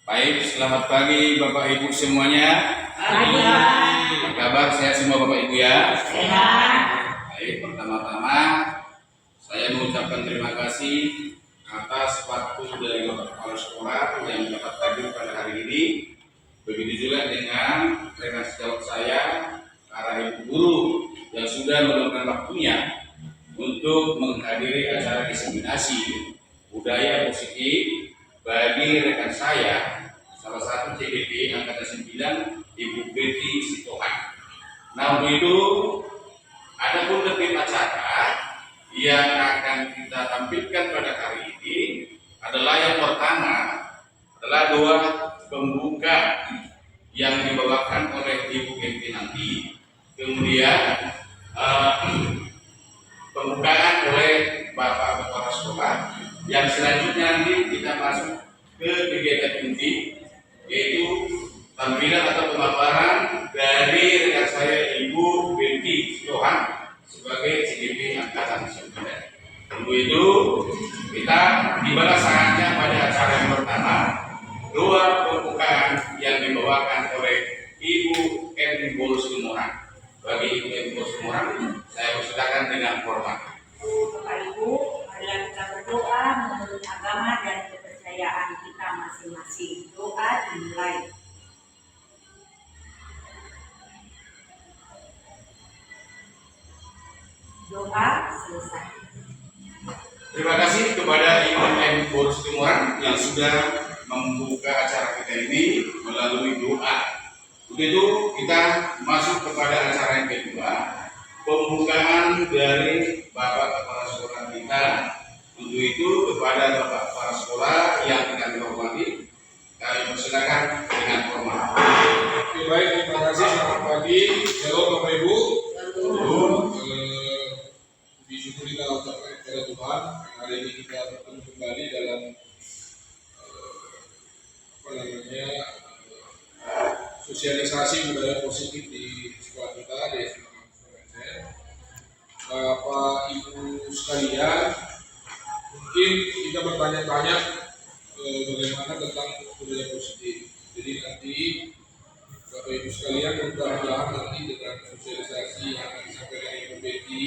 Baik, selamat pagi Bapak Ibu semuanya. Pagi. Apa kabar? Sehat semua Bapak Ibu ya? Sehat. Baik, pertama-tama saya mengucapkan terima kasih atas waktu dari Bapak Kepala Sekolah yang dapat hadir pada hari ini. Begitu juga dengan rekan sejawat saya, para ibu guru yang sudah meluangkan waktunya untuk menghadiri acara diseminasi budaya positif bagi rekan saya, salah satu CDP Angkatan 9, Ibu Betty Sitohan. Nah, untuk itu, ada pun tertib acara yang akan kita tampilkan pada hari ini adalah yang pertama adalah doa pembuka yang dibawakan oleh Ibu Betty nanti, kemudian pembukaan oleh Bapak Kepala Sekolah, yang selanjutnya nanti kita masuk ke kegiatan inti, yaitu tampilan atau pemaparan dari rekan saya Ibu Betty Sitohan sebagai CDP Angkatan 9. Untuk itu kita tiba saatnya pada acara yang pertama, doa pembukaan yang dibawakan oleh Ibu M. Bolus Lumurang. Bagi Ibu M. Bolus Lumurang, saya persilakan dengan hormat. Bapak Ibu, marilah kita berdoa menurut agama dan kepercayaan kita masing-masing. Doa dimulai. Doa selesai. Terima kasih kepada Ibu M. Bolus Lumurang yang sudah membuka acara kita ini melalui doa. Untuk itu kita masuk kepada acara yang kedua, pembukaan dari Bapak Kepala Sekolah kita. Untuk itu kepada Bapak Kepala Sekolah yang kita hormati, kami persilakan dengan hormat. Oke, baik, terima kasih. Selamat pagi. Halo Bapak Ibu. Disyukuri kita ucapkan kepada Tuhan. Hari ini kita bertemu kembali dalam sosialisasi budaya positif di sekolah kita di SMA Bapak Ibu sekalian, mungkin kita bertanya-tanya bagaimana tentang budaya positif. Jadi nanti Bapak Ibu sekalian mudah-mudahan nanti dengan sosialisasi yang akan disampaikan Ibu Betty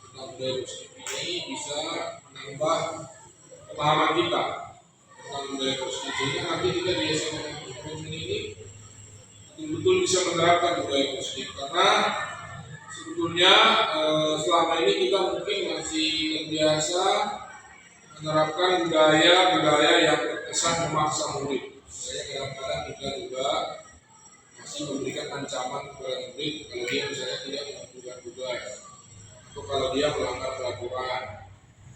tentang budaya positif ini bisa menambah pemahaman kita tentang budaya positif. Sehingga nanti kita di SMA ini betul-betul bisa menerapkan budaya positif, karena sebetulnya selama ini kita mungkin masih terbiasa menerapkan budaya-budaya yang terkesan memaksa murid. Saya kadang-kadang kita juga masih memberikan ancaman kepada murid kalau dia misalnya tidak menunjukkan tugas, atau kalau dia melanggar peraturan,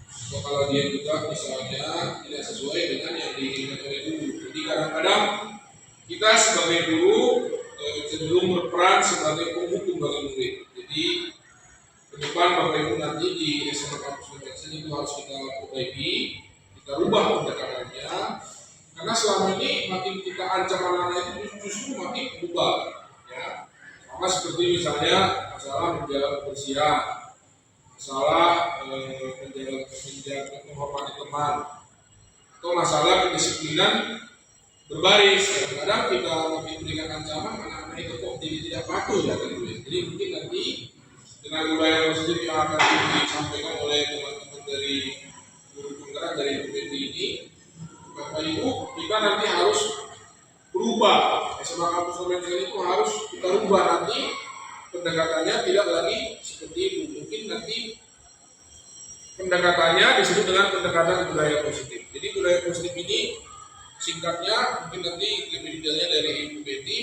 atau kalau dia juga misalnya tidak sesuai dengan yang diinginkan oleh guru. Jadi kadang-kadang kita sebagai guru cenderung berperan sebagai penghukum bagi murid. Jadi ke depan Bapak Ibu nanti di SMA Kampus Universitas itu harus kita perbaiki, kita rubah pendekatannya, karena selama ini makin kita ancam anak-anak itu justru makin berubah. Ya, sama seperti misalnya masalah menjaga kebersihan, masalah menjaga menghormati teman, atau masalah kedisiplinan berbaris. Kadang kita makin memberikan ancaman, anak-anak itu kok jadi tidak patuh ya kan. Jadi mungkin nanti dengan budaya positif yang akan disampaikan oleh teman-teman dari guru penggerak dari UPT ini, Bapak Ibu, kita nanti harus berubah. SMA Kampus Universitas itu harus kita rubah nanti pendekatannya, tidak lagi seperti itu. Mungkin nanti pendekatannya disebut dengan pendekatan budaya positif. Jadi budaya positif ini singkatnya, mungkin nanti lebih detailnya dari Ibu Betty,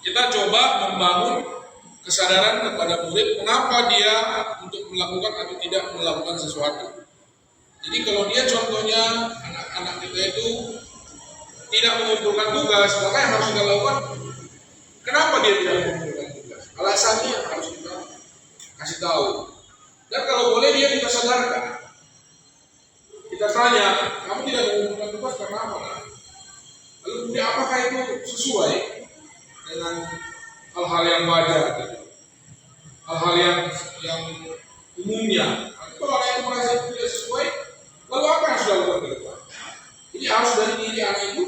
kita coba membangun kesadaran kepada murid mengapa dia untuk melakukan atau tidak melakukan sesuatu. Jadi kalau dia contohnya anak-anak kita itu tidak mengumpulkan tugas, maka yang harus kita lakukan, kenapa dia tidak mengumpulkan tugas? Alasannya harus kita kasih tahu. Dan kalau boleh dia kita sadarkan. Kita tanya, kamu tidak mengumpulkan tugas karena apa? Lalu kemudian apakah itu sesuai dengan hal-hal yang wajar, gitu? Hal-hal yang umumnya. Kalau anak itu merasa itu tidak sesuai, lalu apa yang harus dilakukan ke depan? Jadi harus dari diri anak itu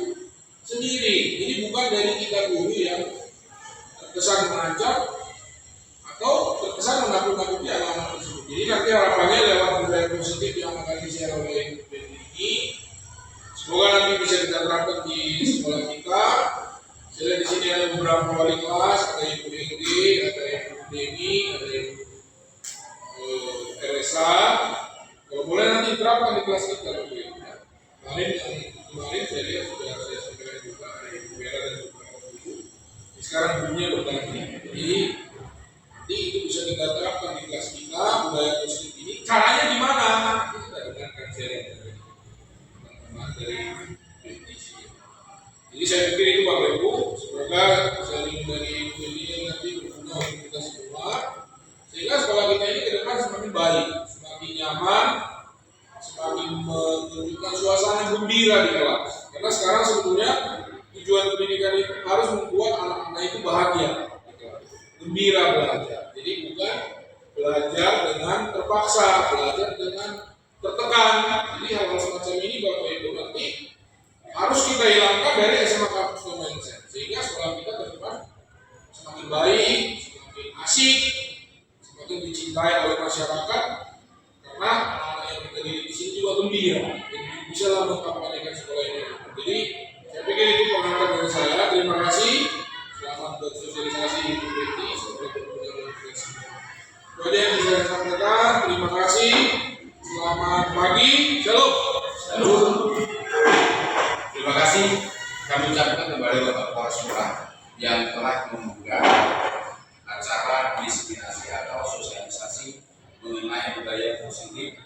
sendiri. Jadi bukan dari kita guru yang terkesan mengancam atau terkesan menakut-nakuti anak-anak tersebut. Jadi nanti harapannya lewat budaya positif yang akan di-share oleh BPD ini, semoga nanti bisa kita terapkan di sekolah kita. Saya lihat di sini ada beberapa wali kelas, ada Ibu Indi, ada Ibu Deni, ada Ibu Teresa. Kalau boleh nanti terapkan di kelas kita, Kemarin saya lihat sudah saya sampaikan juga ada Ibu Vera dan beberapa guru. Sekarang gurunya berganti. Jadi itu bisa kita terapkan di kelas kita budaya positif ini. Caranya gimana? Kita dengarkan sharing dari teman-teman dari petisi. Jadi saya pikir itu Bapak Ibu. Semoga sharing dari Ibu ini nanti berguna untuk kita semua, sehingga sekolah kita ini ke depan semakin baik, semakin nyaman, semakin menunjukkan suasana gembira di kelas. Karena sekarang sebetulnya tujuan pendidikan itu harus membuat anak-anak itu bahagia, gembira belajar. Jadi bukan belajar dengan terpaksa, belajar dengan tertekan. Jadi hal-hal semacam ini Bapak Ibu nanti harus kita hilangkan dari SMA Kampus Mindset, sehingga sekolah kita ke depan semakin baik, semakin asik, semakin dicintai oleh masyarakat. Karena anak-anak yang kita didik di sini juga gembira, jadi bisa lah mengkampanyekan sekolah ini. Jadi saya pikir itu pengantar dari saya. Terima kasih. Selamat bersosialisasi Ibu Betty. Sampai bertemu lagi. Itu aja yang bisa saya sampaikan. Terima kasih. Selamat pagi. Shalom. Shalom. Terima kasih kami ucapkan kepada Bapak Kepala Sekolah yang telah membuka acara diseminasi atau sosialisasi mengenai budaya positif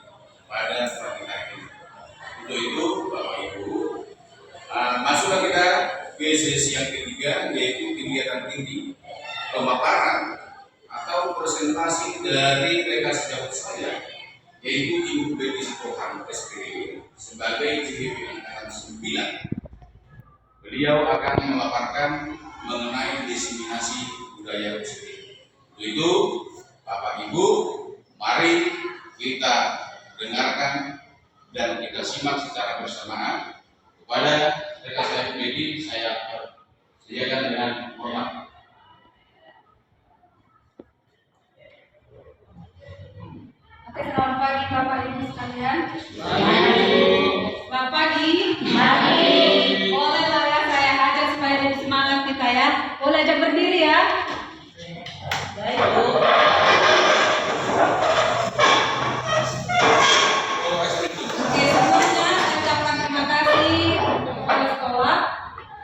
pada pagi hari ini. Untuk itu Bapak Ibu, masuklah kita ke sesi yang ketiga, yaitu kegiatan inti pemaparan atau presentasi dari rekan sejawat saya, yaitu Ibu Betty Sitohang SPD sebagai JGP Angkatan 9. Beliau akan memaparkan mengenai diseminasi budaya positif. Untuk itu Bapak Ibu, mari kita dengarkan dan kita simak secara bersamaan. Kepada rekan saya Betty, saya sediakan dengan hormat. Oke, selamat pagi Bapak Ibu sekalian. Selamat pagi. Boleh lah ya saya ajak supaya lebih semangat kita ya. Boleh ajak berdiri ya. Baik Bu. Oke, sebelumnya saya ucapkan terima kasih kepada sekolah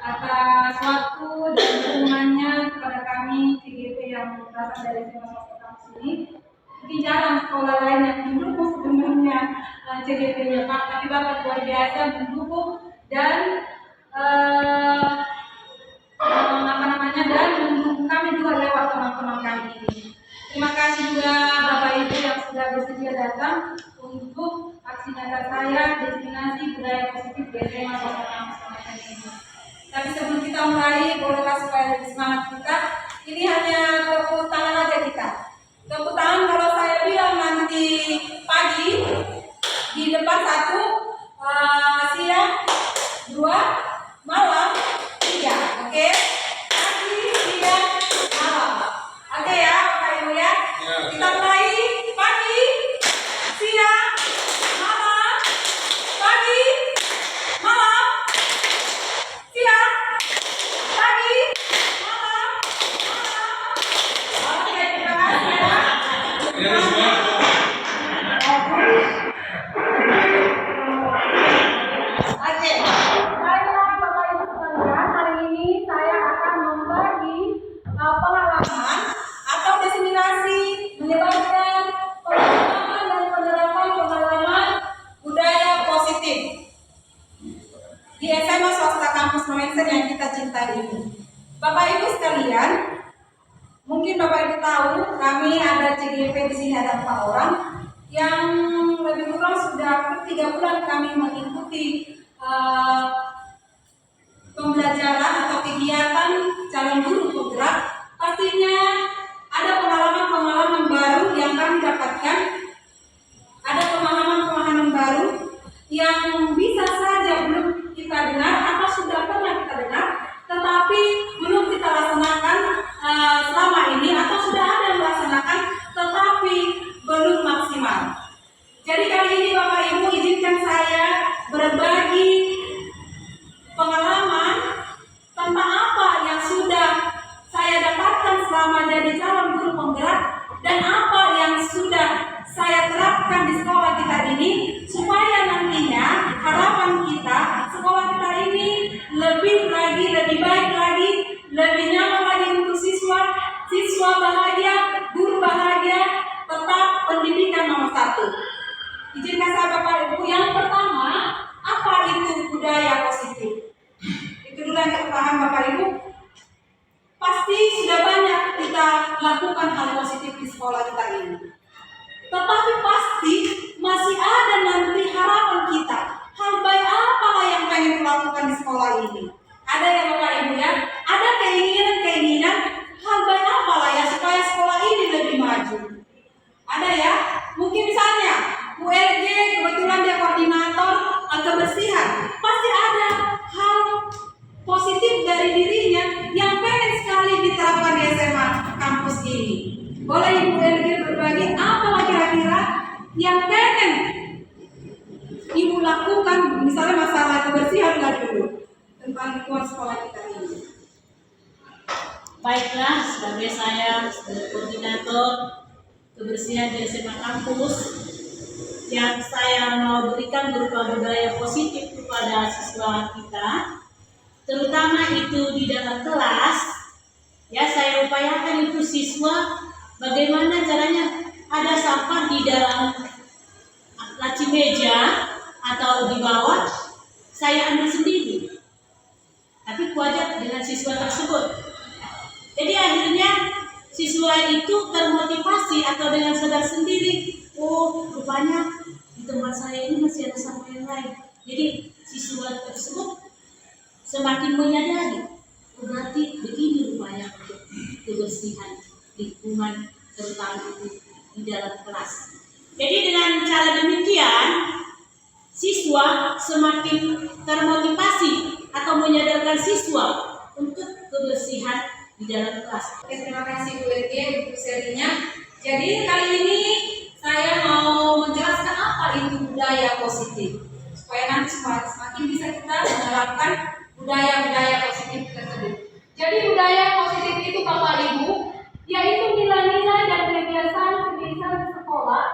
atas waktu dan dukungannya kepada kami CGP yang berasal dari SMA Kampus ini. Mungkin jarang sekolah lain yang mendukung sebenarnya CGP-nya Pak, tapi Bapak luar biasa mendukung dan dan mendukung kami juga lewat teman-teman kami ini. Terima kasih juga Bapak Ibu yang sudah bersedia datang untuk aksi nyata saya destinasi budaya positif di SMA Kampus ini. Tapi sebelum kita mulai, bolehlah supaya lebih semangat kita, ini hanya tepuk tangan aja kita. Tepuk tangan kalau saya bilang nanti pagi di depan 1, siang 2, malam 3, oke? Pagi, siang, malam. Oke ya, Bapak Ibu ya. Kita mulai pagi, siang, malam, pagi, malam, siang, pagi, malam, malam. Oke, terima kasih ya. Oke, baiklah Bapak Ibu sekalian, hari ini saya akan membagi pengalaman atau diseminasi menyebarkan pengalaman dan penerapan pengalaman budaya positif di SMA Swasta Kampus Mindset yang kita cintai ini. Bapak Ibu sekalian, mungkin Bapak Ibu tahu kami ada CGP di sini ada 4 orang yang lebih kurang sudah 3 bulan kami mengikuti pembelajaran atau kegiatan calon guru penggerak. Pastinya ada pengalaman-pengalaman baru yang kami dapatkan, ada pemahaman-pemahaman baru yang bisa saja belum kita dengar atau sudah pernah kita dengar, belakang Bapak Ibu, pasti sudah banyak kita lakukan hal positif di sekolah kita ini. Tetapi pasti masih ada nanti harapan kita. Hal baik apalah yang pengen kulakukan di sekolah ini? Ada ya Bapak Ibu ya? Ada keinginan-keinginan hal baik apalah ya supaya sekolah ini lebih maju. Ada ya? Mungkin misalnya ULG kebetulan dia koordinator kebersihan. Pasti ada hal positif dari dirinya yang pengen sekali diterapkan di SMA kampus ini. Boleh Ibu LG berbagi apa kira-kira yang pengen Ibu lakukan, misalnya masalah kebersihan lah dulu tentang lingkungan sekolah kita ini. Baiklah, sebagai saya sebagai koordinator kebersihan di SMA kampus, yang saya mau berikan berupa budaya positif kepada siswa kita, terutama itu di dalam kelas. Ya, saya upayakan itu siswa bagaimana caranya ada sampah di dalam laci meja atau di bawah, saya ambil sendiri. Tapi kuajak dengan siswa tersebut. Jadi akhirnya siswa itu termotivasi atau dengan sadar sendiri, oh rupanya di tempat saya ini masih ada sampah yang lain. Jadi siswa tersebut semakin menyadari, berarti begini rupanya untuk kebersihan lingkungan terutama itu di dalam kelas. Jadi dengan cara demikian siswa semakin termotivasi atau menyadarkan siswa untuk kebersihan di dalam kelas. Oke, terima kasih Bu LG untuk serinya. Jadi kali ini saya mau menjelaskan apa itu budaya positif supaya nanti semakin bisa kita menerapkan budaya-budaya positif tersebut. Jadi budaya positif itu Bapak Ibu, yaitu nilai-nilai dan kebiasaan-kebiasaan di sekolah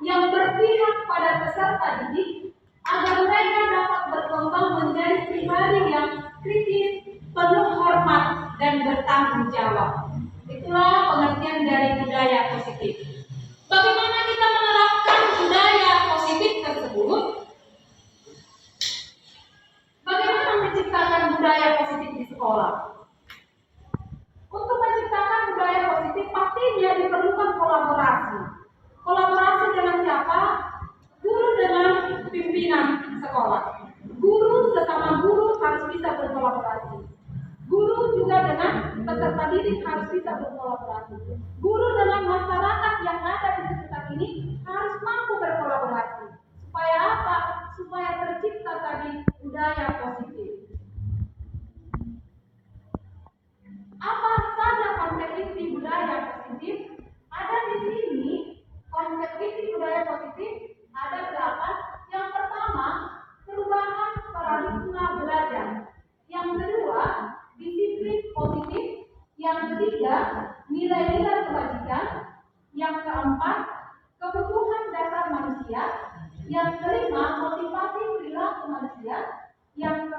yang berpihak pada peserta didik agar mereka dapat berkembang menjadi pribadi yang kritis, penuh hormat dan bertanggung jawab. Itulah pengertian dari budaya positif. Bagaimana kita menerapkan budaya positif tersebut? Bagaimana menciptakan budaya positif di sekolah? Untuk menciptakan budaya positif pastinya diperlukan kolaborasi. Kolaborasi dengan siapa? Guru dengan pimpinan sekolah. Guru sesama guru harus bisa berkolaborasi. Guru juga dengan peserta didik harus bisa berkolaborasi. Guru dengan masyarakat yang ada di sekitar ini harus mampu berkolaborasi. Supaya apa? Supaya tercipta tadi budaya positif. Apa saja konsep inti budaya positif? Ada di sini konsep inti budaya positif ada berapa? Yang pertama, perubahan paradigma belajar. Yang kedua, disiplin positif. Yang ketiga, nilai-nilai kebajikan. Yang keempat, kebutuhan dasar manusia. Yang kelima, motivasi perilaku manusia. Yang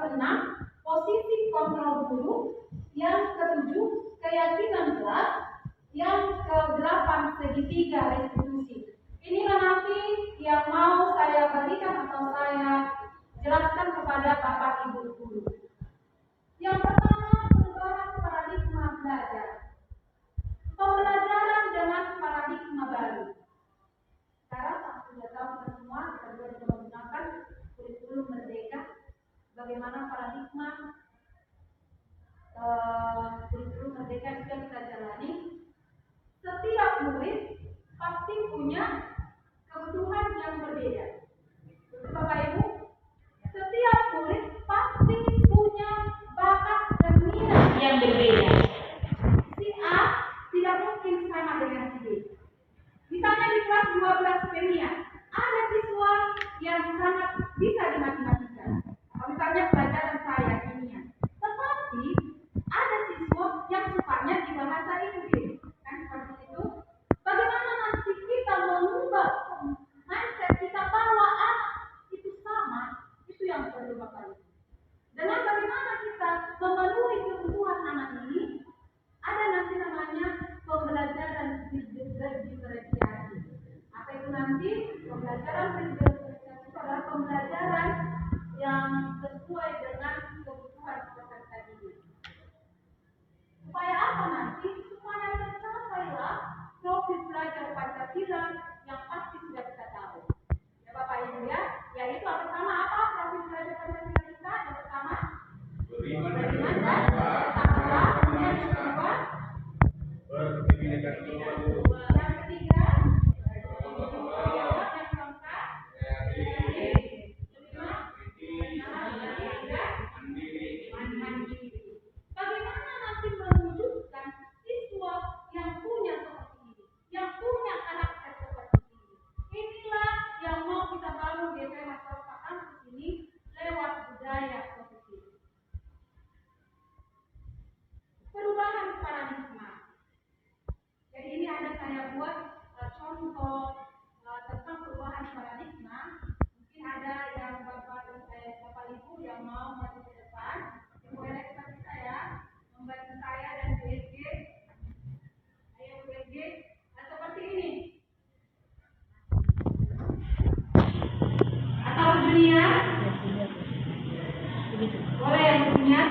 Boleh yang punya?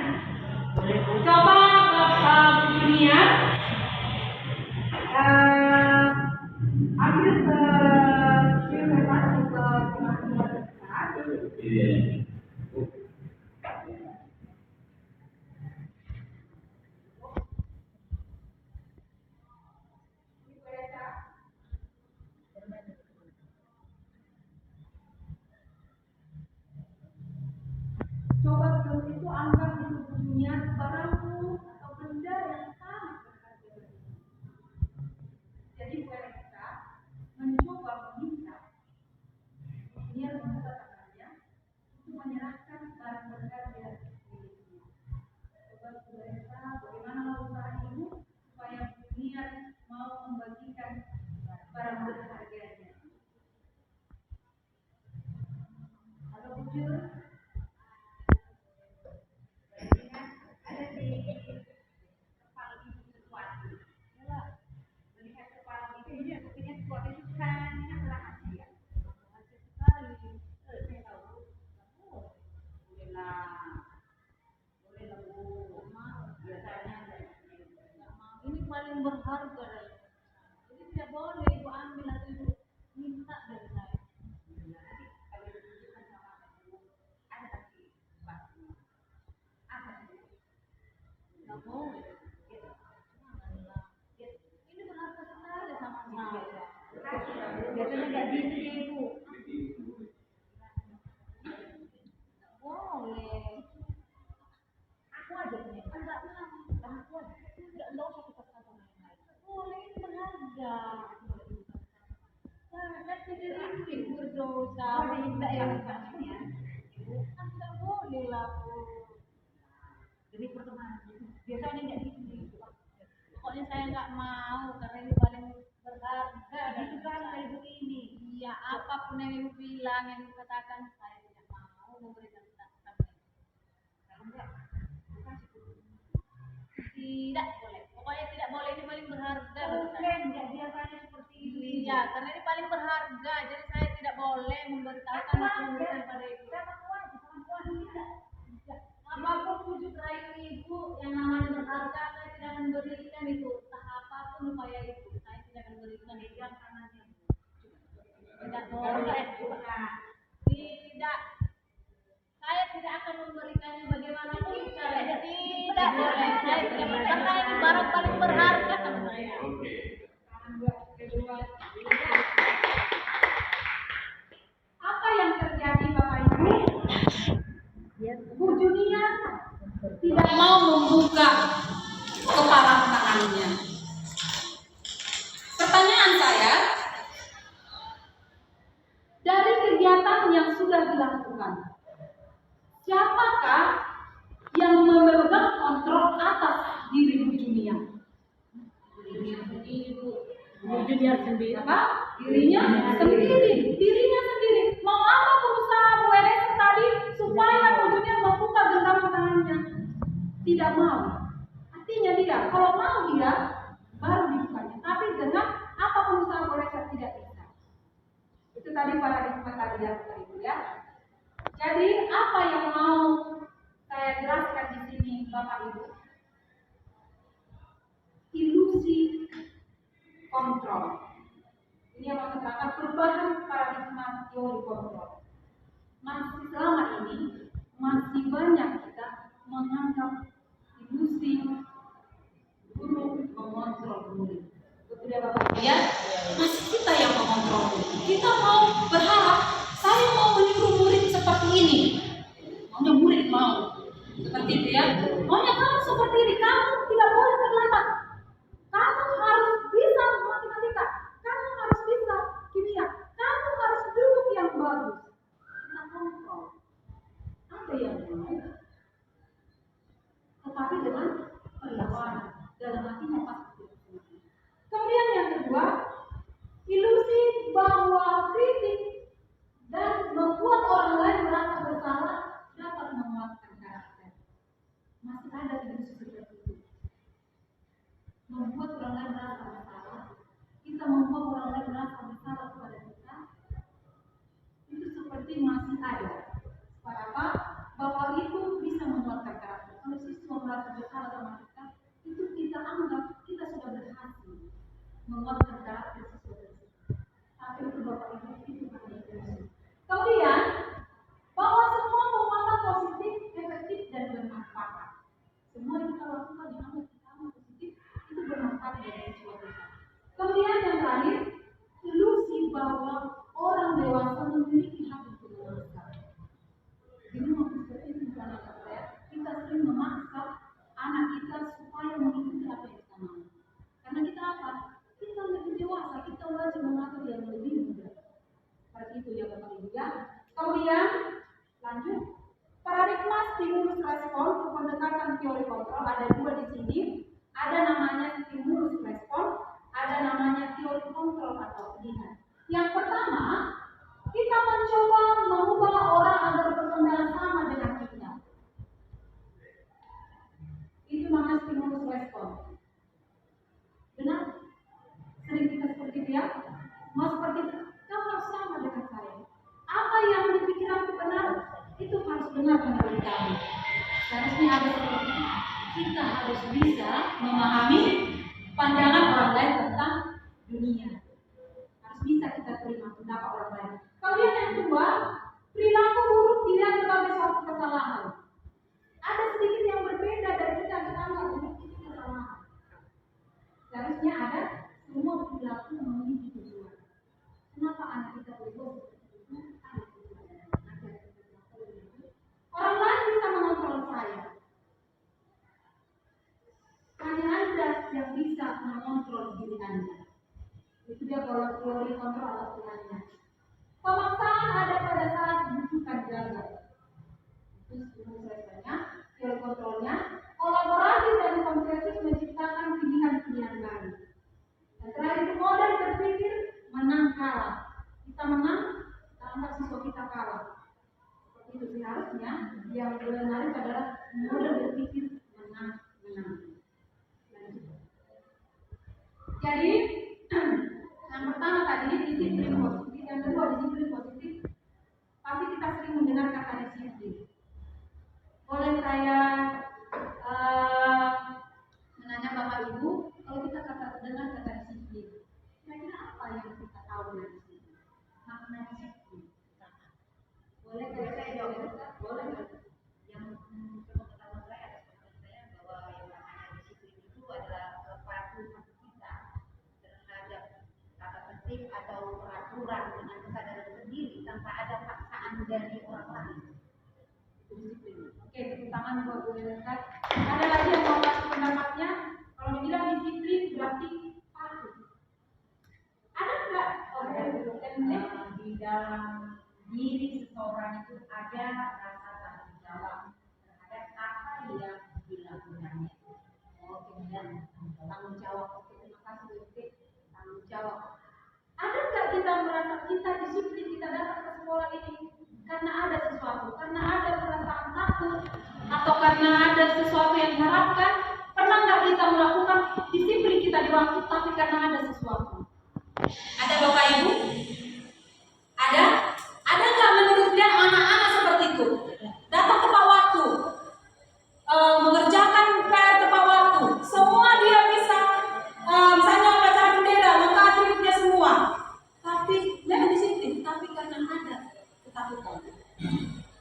Coba Bapak Junior ambil ke kertas ke teman-teman kita. Coba terus itu anggap itu punya barangku atau benda yang sangat berharga. Jadi boleh kita mencoba meminta dia membuka tangannya untuk menyerahkan barang berharga miliknya. Coba kita bagaimana usaha ibu supaya dunia mau membagikan barang berharganya. Kalau jujur ada di kepala ibu sesuatu. Melihat kepala ibu ini aku punya sesuatu itu sangat rahasia. Rahasia sekali. Saya tahu. Bolehlah bu. Mau biasanya nggak mau. Ini paling berharga. Jadi tidak boleh ibu ambil atau ibu minta dari saya. Kalau ditunjukkan sama ibu, ada lagi pasti. Apa sih? Nggak boleh. Ini berharga sekali sama saya. Biasanya nggak gitu ya ibu. Nggak boleh. Aku aja punya. Enggak mau. Aku aja. Nggak usah kita kata lain-lain. Boleh ini berharga. Kan tidak ibu berdosa. Tidak yang maksudnya. Ibu kan tidak boleh lah bu. Jadi pertemanan biasanya nggak gitu. Pokoknya saya nggak mau karena ini paling berharga. Itu kan ibu ini. Iya, apapun yang ibu bilang, yang ibu katakan, saya tidak mau memberikan sama ibu. Kalau enggak, tidak boleh. Pokoknya tidak boleh, ini paling berharga. Bukan, nggak biasanya seperti itu. Iya, karena ini paling berharga. Jadi saya tidak boleh memberitahukan atau memberikan pada ibu. Apapun wujud rayu ibu yang namanya berharga, saya tidak akan berikan itu. Entah apapun upaya ibu, saya tidak akan berikan itu. Yang kanannya tidak boleh. Tidak. Saya tidak akan memberikannya bagaimanapun caranya. Tidak boleh. Saya tidak boleh. Karena ini barang paling berharga sama saya. Apa yang terjadi Bapak Ibu? Bu Junior tidak mau membuka kepala tangannya. Pertanyaan saya, dari kegiatan yang sudah dilakukan, siapakah yang memegang kontrol atas diri Bu Junior? Bu Junior sendiri. Apa? Dirinya sendiri. Mau apa berusaha Bu Eres tadi supaya Bu Junior membuka genggaman tangannya? Tidak mau. Artinya tidak. Kalau mau dia baru dibukanya. Tapi dengan apa berusaha Bu Eres tidak bisa. Itu tadi paradigma tadi Ibu ya. Jadi apa yang mau saya jelaskan di sini Bapak Ibu? Ilusi kontrol. Ini yang maksudnya perubahan paradigma teori kontrol. Masih selama ini masih banyak kita menganggap ilusi guru mengontrol murid. Betul ya Bapak Ibu ya? Masih kita yang mengontrol murid. Kita mau berharap saya mau menyuruh murid seperti ini. Maunya murid mau seperti itu ya. Maunya kamu seperti ini, kamu tidak boleh terlambat. Kamu harus bisa matematika, kamu harus bisa kimia, kamu harus duduk yang bagus. Kita kontrol. Ada yang mau, tetapi dengan perlawanan dalam hatinya pasti. Kemudian yang kedua, ilusi bahwa kritik dan membuat orang lain merasa bersalah dapat menguatkan karakter. Masih ada ilusi seperti itu. Membuat orang lain merasa bersalah, kita membuat orang lain merasa bersalah kepada kita, itu seperti masih ada. Para apa? Bahwa itu bisa membuat merasa bersalah sama kita, itu kita anggap kita sudah berhasil menguatkan karakter seseorang. Tapi itu Bapak Ibu itu hanya ilusi. Kemudian bahwa semua penguatan positif, efektif dan bermanfaat. Semua yang kita lakukan yang anggap positif itu bermanfaat bagi sesuatu. Kemudian yang terakhir, ilusi bahwa orang dewasa memiliki hak untuk memaksa. Jadi maksudnya itu bukan kata saya, kita sering memaksa anak kita supaya mengikuti apa yang kita mau. Karena kita apa? Kita lebih dewasa, kita wajib mengatur yang lebih muda. Seperti itu ya Bapak Ibu ya. Kemudian lanjut, paradigma stimulus respon pendekatan teori kontrol ada dua di sini. Ada namanya stimulus respon, ada namanya teori kontrol atau pilihan. Yang pertama, kita mencoba mengubah orang agar berkembang sama dengan kita. Itu namanya stimulus respon. Benar? Sering kita seperti itu ya? Mau seperti itu, kamu harus sama dengan saya. Apa yang dipikiranku benar, itu harus benar menurut kamu. Seharusnya ada seperti itu. Kita harus bisa memahami pandangan orang lain tentang dunia. Harus bisa kita terima pendapat orang lain. Kemudian yang kedua, perilaku buruk tidak sebagai suatu kesalahan. Ada sedikit yang berbeda dari kita anggap buruk itu kesalahan. Seharusnya ada semua perilaku memenuhi tujuan. Kenapa anak kita berbuat seperti itu? Ada tujuannya. Orang lain bisa mengontrol saya. Hanya Anda yang bisa mengontrol diri Anda. Itu dia kalau teori kontrol atau pilihannya. Pemaksaan ada pada saat dibutuhkan gagal. Itu selesainya. Teori kontrolnya, kolaborasi dan konsensus menciptakan pilihan-pilihan baru. Dan terakhir itu model berpikir menang kalah. Kita menang, kita anggap siswa kita kalah. Seperti itu seharusnya yang benar adalah model berpikir menang. Jadi yang pertama tadi disiplin positif, yang kedua disiplin positif. Pasti kita sering mendengar kata disiplin. Boleh saya menanya Bapak Ibu, kalau kita dengar kata disiplin, kira-kira apa yang kita tahu dari disiplin? Makna disiplin. Boleh saya jawab? Boleh. Yang pengetahuan saya atas saya bahwa yang namanya disiplin itu adalah kepatuhan kita terhadap tata tertib atau peraturan dengan kesadaran sendiri tanpa ada paksaan dari orang lain. Disiplin. Oke, tepuk tangan buat Bu Elsa. Ada lagi yang mau kasih pendapatnya? Kalau dibilang disiplin berarti patuh. Ada nggak? Di dalam diri seseorang itu ada rasa tanggung jawab terhadap apa yang dilakukannya. Kemudian tanggung jawab. Oke, terima kasih Bu. Tanggung jawab. Ada nggak kita merasa kita disiplin, kita datang ke sekolah ini karena ada sesuatu, karena ada perasaan takut, atau karena ada sesuatu yang diharapkan? Pernah nggak kita melakukan disiplin kita di waktu, tapi karena ada sesuatu? Ada Bapak Ibu? Ada? Ada nggak menurutnya anak-anak seperti itu? Datang tepat waktu, mengerjakan PR tepat waktu, semua dia bisa, misalnya upacara bendera, mengkatribnya semua. Tapi dia disiplin, tapi karena ada ketakutan.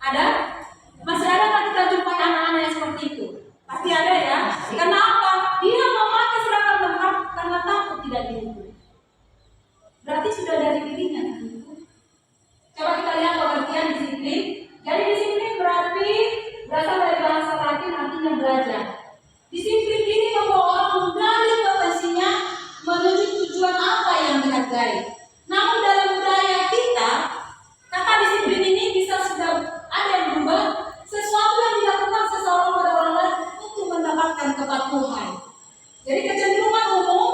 Ada? Masih ada nggak kita jumpai anak-anak yang seperti itu? Pasti ada ya. Karena apa? Dia memakai seragam lengkap karena takut tidak dihukum. Berarti sudah dari dirinya. Coba kita lihat pengertian disiplin. Jadi disiplin berarti berasal dari bahasa Latin artinya belajar. Disiplin ini membawa orang menggali potensinya menuju tujuan apa yang dihargai. Namun dalam budaya kita, kata disiplin ini bisa sudah ada yang berubah. Sesuatu yang dilakukan seseorang pada orang lain untuk mendapatkan kepatuhan. Jadi kecenderungan umum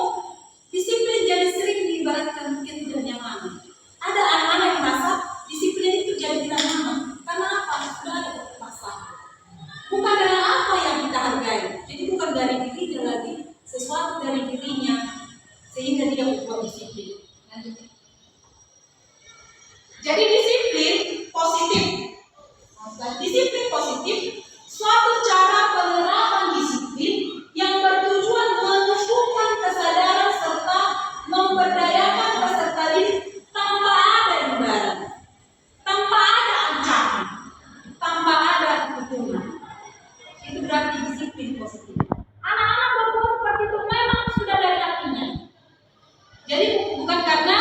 disiplin jadi sering diibaratkan mungkin tidak nyaman. Ada anak-anak yang merasa disiplin itu jadi tidak nyaman. Karena apa? Sudah ada kepaksaan. Bukan dengan apa yang kita hargai. berarti disiplin positif. Anak-anak berbuat seperti itu memang sudah dari hatinya. Jadi bukan karena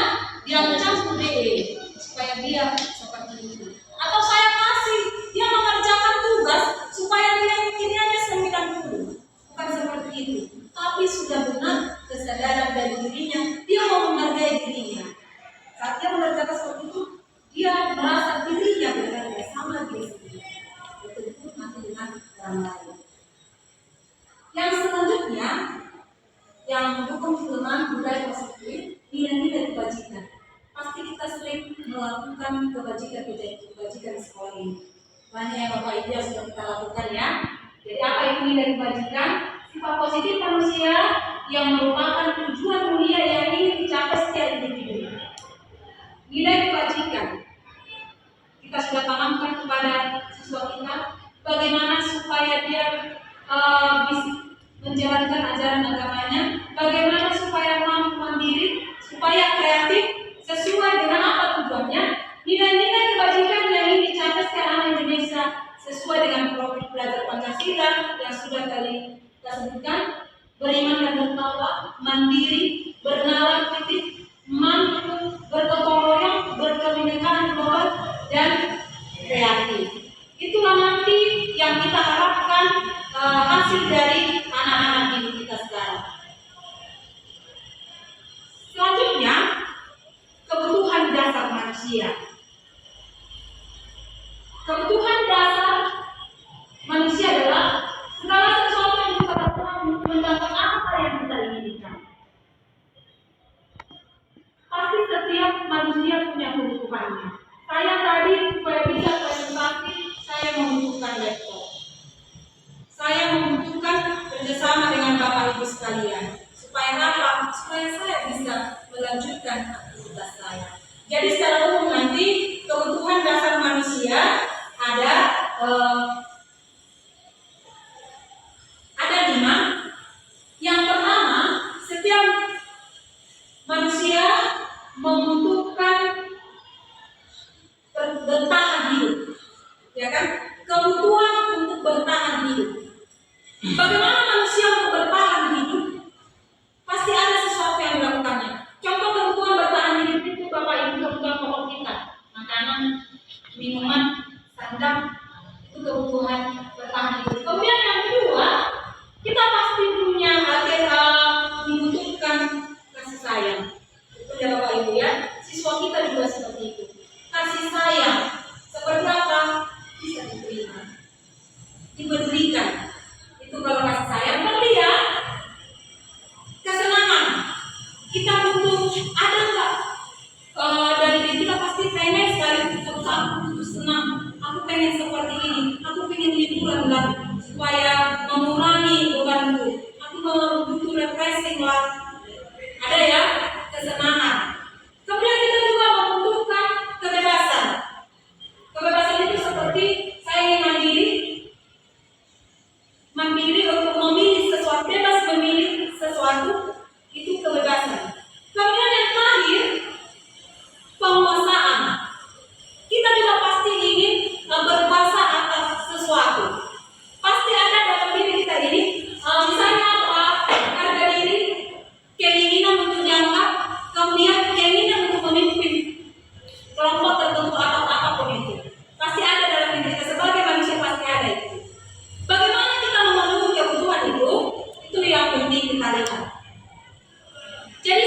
dirancang supaya dia seperti itu. Atau saya kasih dia mengerjakan tugas supaya nilainya 90. Bukan seperti itu. Tapi sudah benar kesadaran dari dirinya, dia mau menghargai dirinya. Saat dia mengerjakan seperti itu, dia merasa dirinya berharga sama diri sendiri. Betul-betul nanti dengan orang lain. Yang selanjutnya, yang mendukung film budaya positif, nilai-nilai kebajikan. Pasti kita sering melakukan kebajikan di sekolah ini. Banyak yang Bapak Ibu yang sudah kita lakukan ya. Jadi apa itu nilai kebajikan? Sifat positif manusia yang merupakan tujuan mulia yang ingin dicapai setiap individu. Nilai kebajikan kita sudah tanamkan kepada siswa kita bagaimana supaya dia bisa menjalankan ajaran agamanya, bagaimana supaya mampu mandiri, supaya kreatif sesuai dengan apa tujuannya. Nilai-nilai kebajikan yang ingin dicapai setiap anak Indonesia sesuai dengan profil belajar Pancasila yang sudah tadi kita sebutkan: beriman dan bertakwa, mandiri, bernalar kritis, mampu, bergotong royong, berkebinekaan global, dan kreatif. Itulah nanti yang kita harapkan hasil dari anak-anak didik kita sekarang. Selanjutnya, kebutuhan dasar manusia. Kebutuhan dasar manusia adalah segala sesuatu yang kita lakukan untuk mendapat apa yang kita inginkan. Pasti setiap manusia punya kebutuhannya. Saya tadi supaya bisa presentasi, saya membutuhkan laptop. Saya membutuhkan kerjasama dengan Bapak Ibu sekalian. Supaya apa? Supaya saya bisa melanjutkan aktivitas saya. Jadi secara umum nanti kebutuhan dasar manusia ada 5. Yang pertama, setiap manusia membutuhkan bertahan hidup, ya kan? Kebutuhan untuk bertahan hidup. Bagaimana manusia untuk bertahan hidup? Pasti ada sesuatu yang dilakukannya. Contoh kebutuhan bertahan hidup itu Bapak Ibu kebutuhan pokok kita, makanan, minuman, sandang, itu kebutuhan bertahan hidup. Kemudian yang kedua, kita pasti punya membutuhkan kasih sayang. Itu ya Bapak Ibu ya. Siswa kita juga seperti itu. Kasih sayang seperti apa? Bisa diterima, diberikan. Itu kalau kasih sayang. Kemudian kesenangan. Kita butuh, ada nggak dari diri kita pasti pengen sekali suatu saat aku butuh senang. Aku pengen seperti ini. Aku pengen liburan lah supaya mengurangi bebanku. Aku butuh refreshing lah. Ada ya kesenangan. Kemudian kita juga membutuhkan kebebasan. Kebebasan itu seperti saya ingin mandiri untuk memilih sesuatu, bebas memilih sesuatu, itu kebebasan. Kemudian yang terakhir, penguasaan. Kita juga pasti ingin berkuasa atas sesuatu. Pasti ada dalam diri kita ini, misalnya harga diri, keinginan untuk dianggap, kemudian keinginan untuk memimpin kelompok tertentu atau apapun itu. Pasti ada dalam diri kita, sebagai manusia pasti ada itu. Bagaimana kita memenuhi kebutuhan itu yang penting kita lihat. Jadi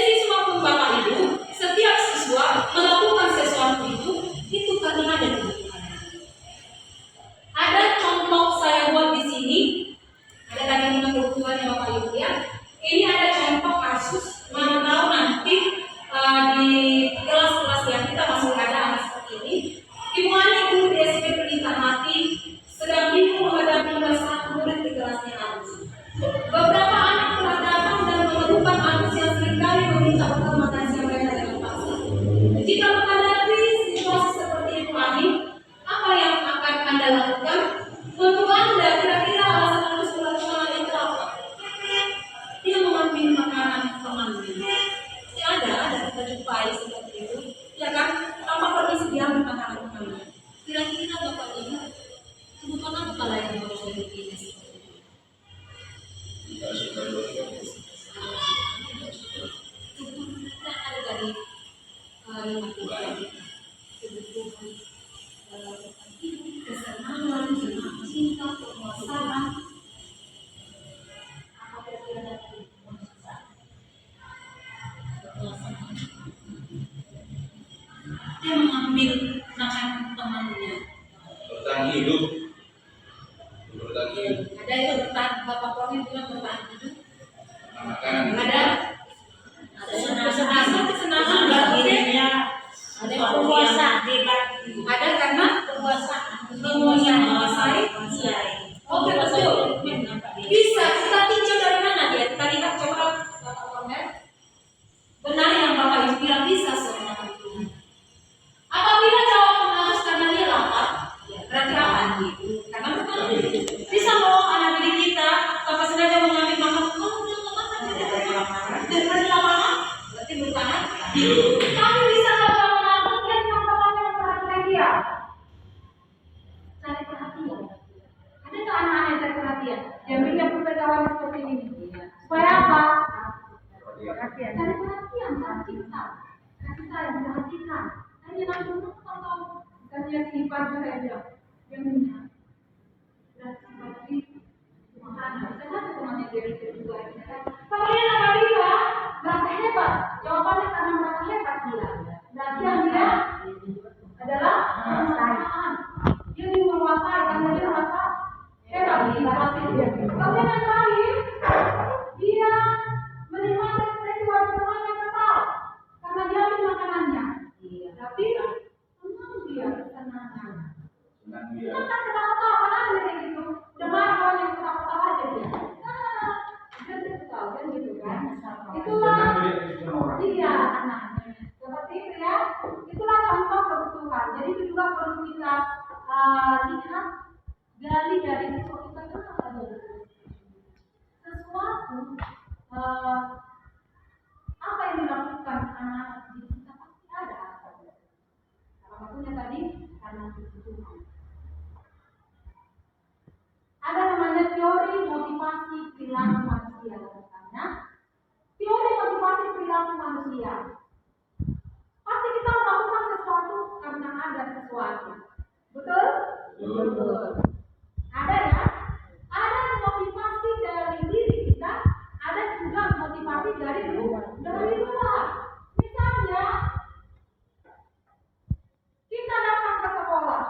mengambil makan temannya. Bertahan hidup. Bertahan hidup. Ada itu bertahan, Bapak Polri bilang bertahan hidup. Makan. Ada kesenangan bagi dirinya, ada penguasa hebat, ada karena penguasaan menguasai. Oke, betul. Bisa kita tinjau dari mana dia? Kita lihat coba Bapak Polri. Benar yang Bapak Ibu bilang bisa semua itu. Apabila jawaban harus karena dia lapar, ya berarti apa? Karena betul. Bisa mau anak didik kita tanpa sengaja mengambil makan, kalau dia makan dengan lama, berarti bertahan. Kami bisa kalau menabung dia teman-temannya memperhatikan dia. Cari perhatian. Ada nggak anak-anak yang cari perhatian? Dia punya pengetahuan seperti ini. Supaya apa? Cari perhatian, cari cinta, kasih sayang, perhatikan. Hanya langsung atau bukan dia sifat saya bilang, dia punya dan seperti mana? Bisa satu temannya dari kedua ini. Kalau dia nggak bisa, merasa hebat. Jawabannya karena merasa hebat dia. Berarti yang dia adalah penguasaan. Dia menguasai karena dia merasa hebat. Kalau dia yang lain, dia menikmati ekspresi wajah teman yang kesal karena dia ambil makanannya. Tapi senang dia kesenangan. Kita kan ketawa-tawa kan ada kayak gitu. Udah marah orang yang ketawa-tawa aja dia. Dia tahu kan gitu kan. Itulah dia anaknya. Seperti itu ya. Itulah contoh kebutuhan. Jadi itu juga perlu kita lihat gali dari siswa kita itu ada sesuatu apa yang dilakukan anak-anak di kita pasti ada. Salah satunya tadi karena kebutuhan. Ada namanya teori motivasi perilaku manusia. Teori motivasi perilaku manusia. Pasti kita melakukan sesuatu karena ada sesuatu. Betul? Betul. Ada ya? Ada motivasi dari diri kita, ada juga motivasi dari luar. Misalnya, kita datang ke sekolah.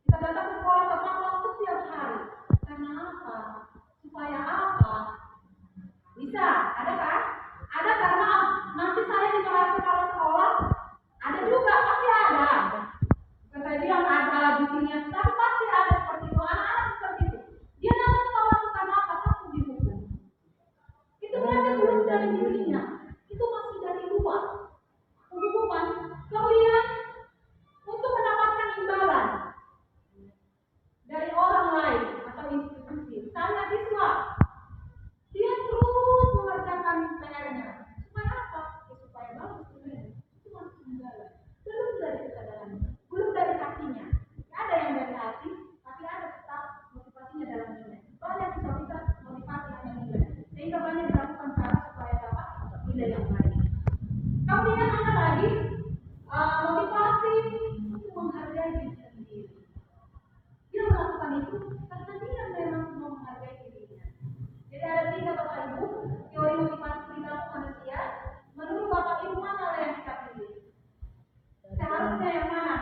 Kita datang ke sekolah tepat waktu tiap hari. Karena apa? Supaya apa? Bisa, ada kan? Ada karena nanti saya dimarahin kalau sekolah. Ada juga, pasti ada. Saya bilang ada di sini, tapi pasti ada seperti itu. Anak-anak seperti itu. Dia datang ke sekolah karena apa? Takut dihukum. Itu berarti belum dari dirinya. Itu masih dari luar. Hukuman. Kemudian untuk mendapatkan imbalan dari orang lain atau institusi. Misalnya siswa, dia terus mengerjakan PR-nya. Supaya apa? Supaya bagus sebenarnya. Itu masih imbalan. Belum dari kesadarannya, belum dari hatinya. Ada yang dari hati, tapi ada tetap motivasinya dalam nilai. Banyak siswa kita motivasi hanya nilai, sehingga banyak dilakukan cara supaya dapat nilai yang baik. Kemudian ada lagi motivasi untuk menghargai diri sendiri. Dia melakukan itu karena dia memang menghargai dirinya. Jadi ada 3 Bapak Ibu teori motivasi perilaku manusia. Menurut Bapak Ibu mana yang kita pilih? Seharusnya yang mana?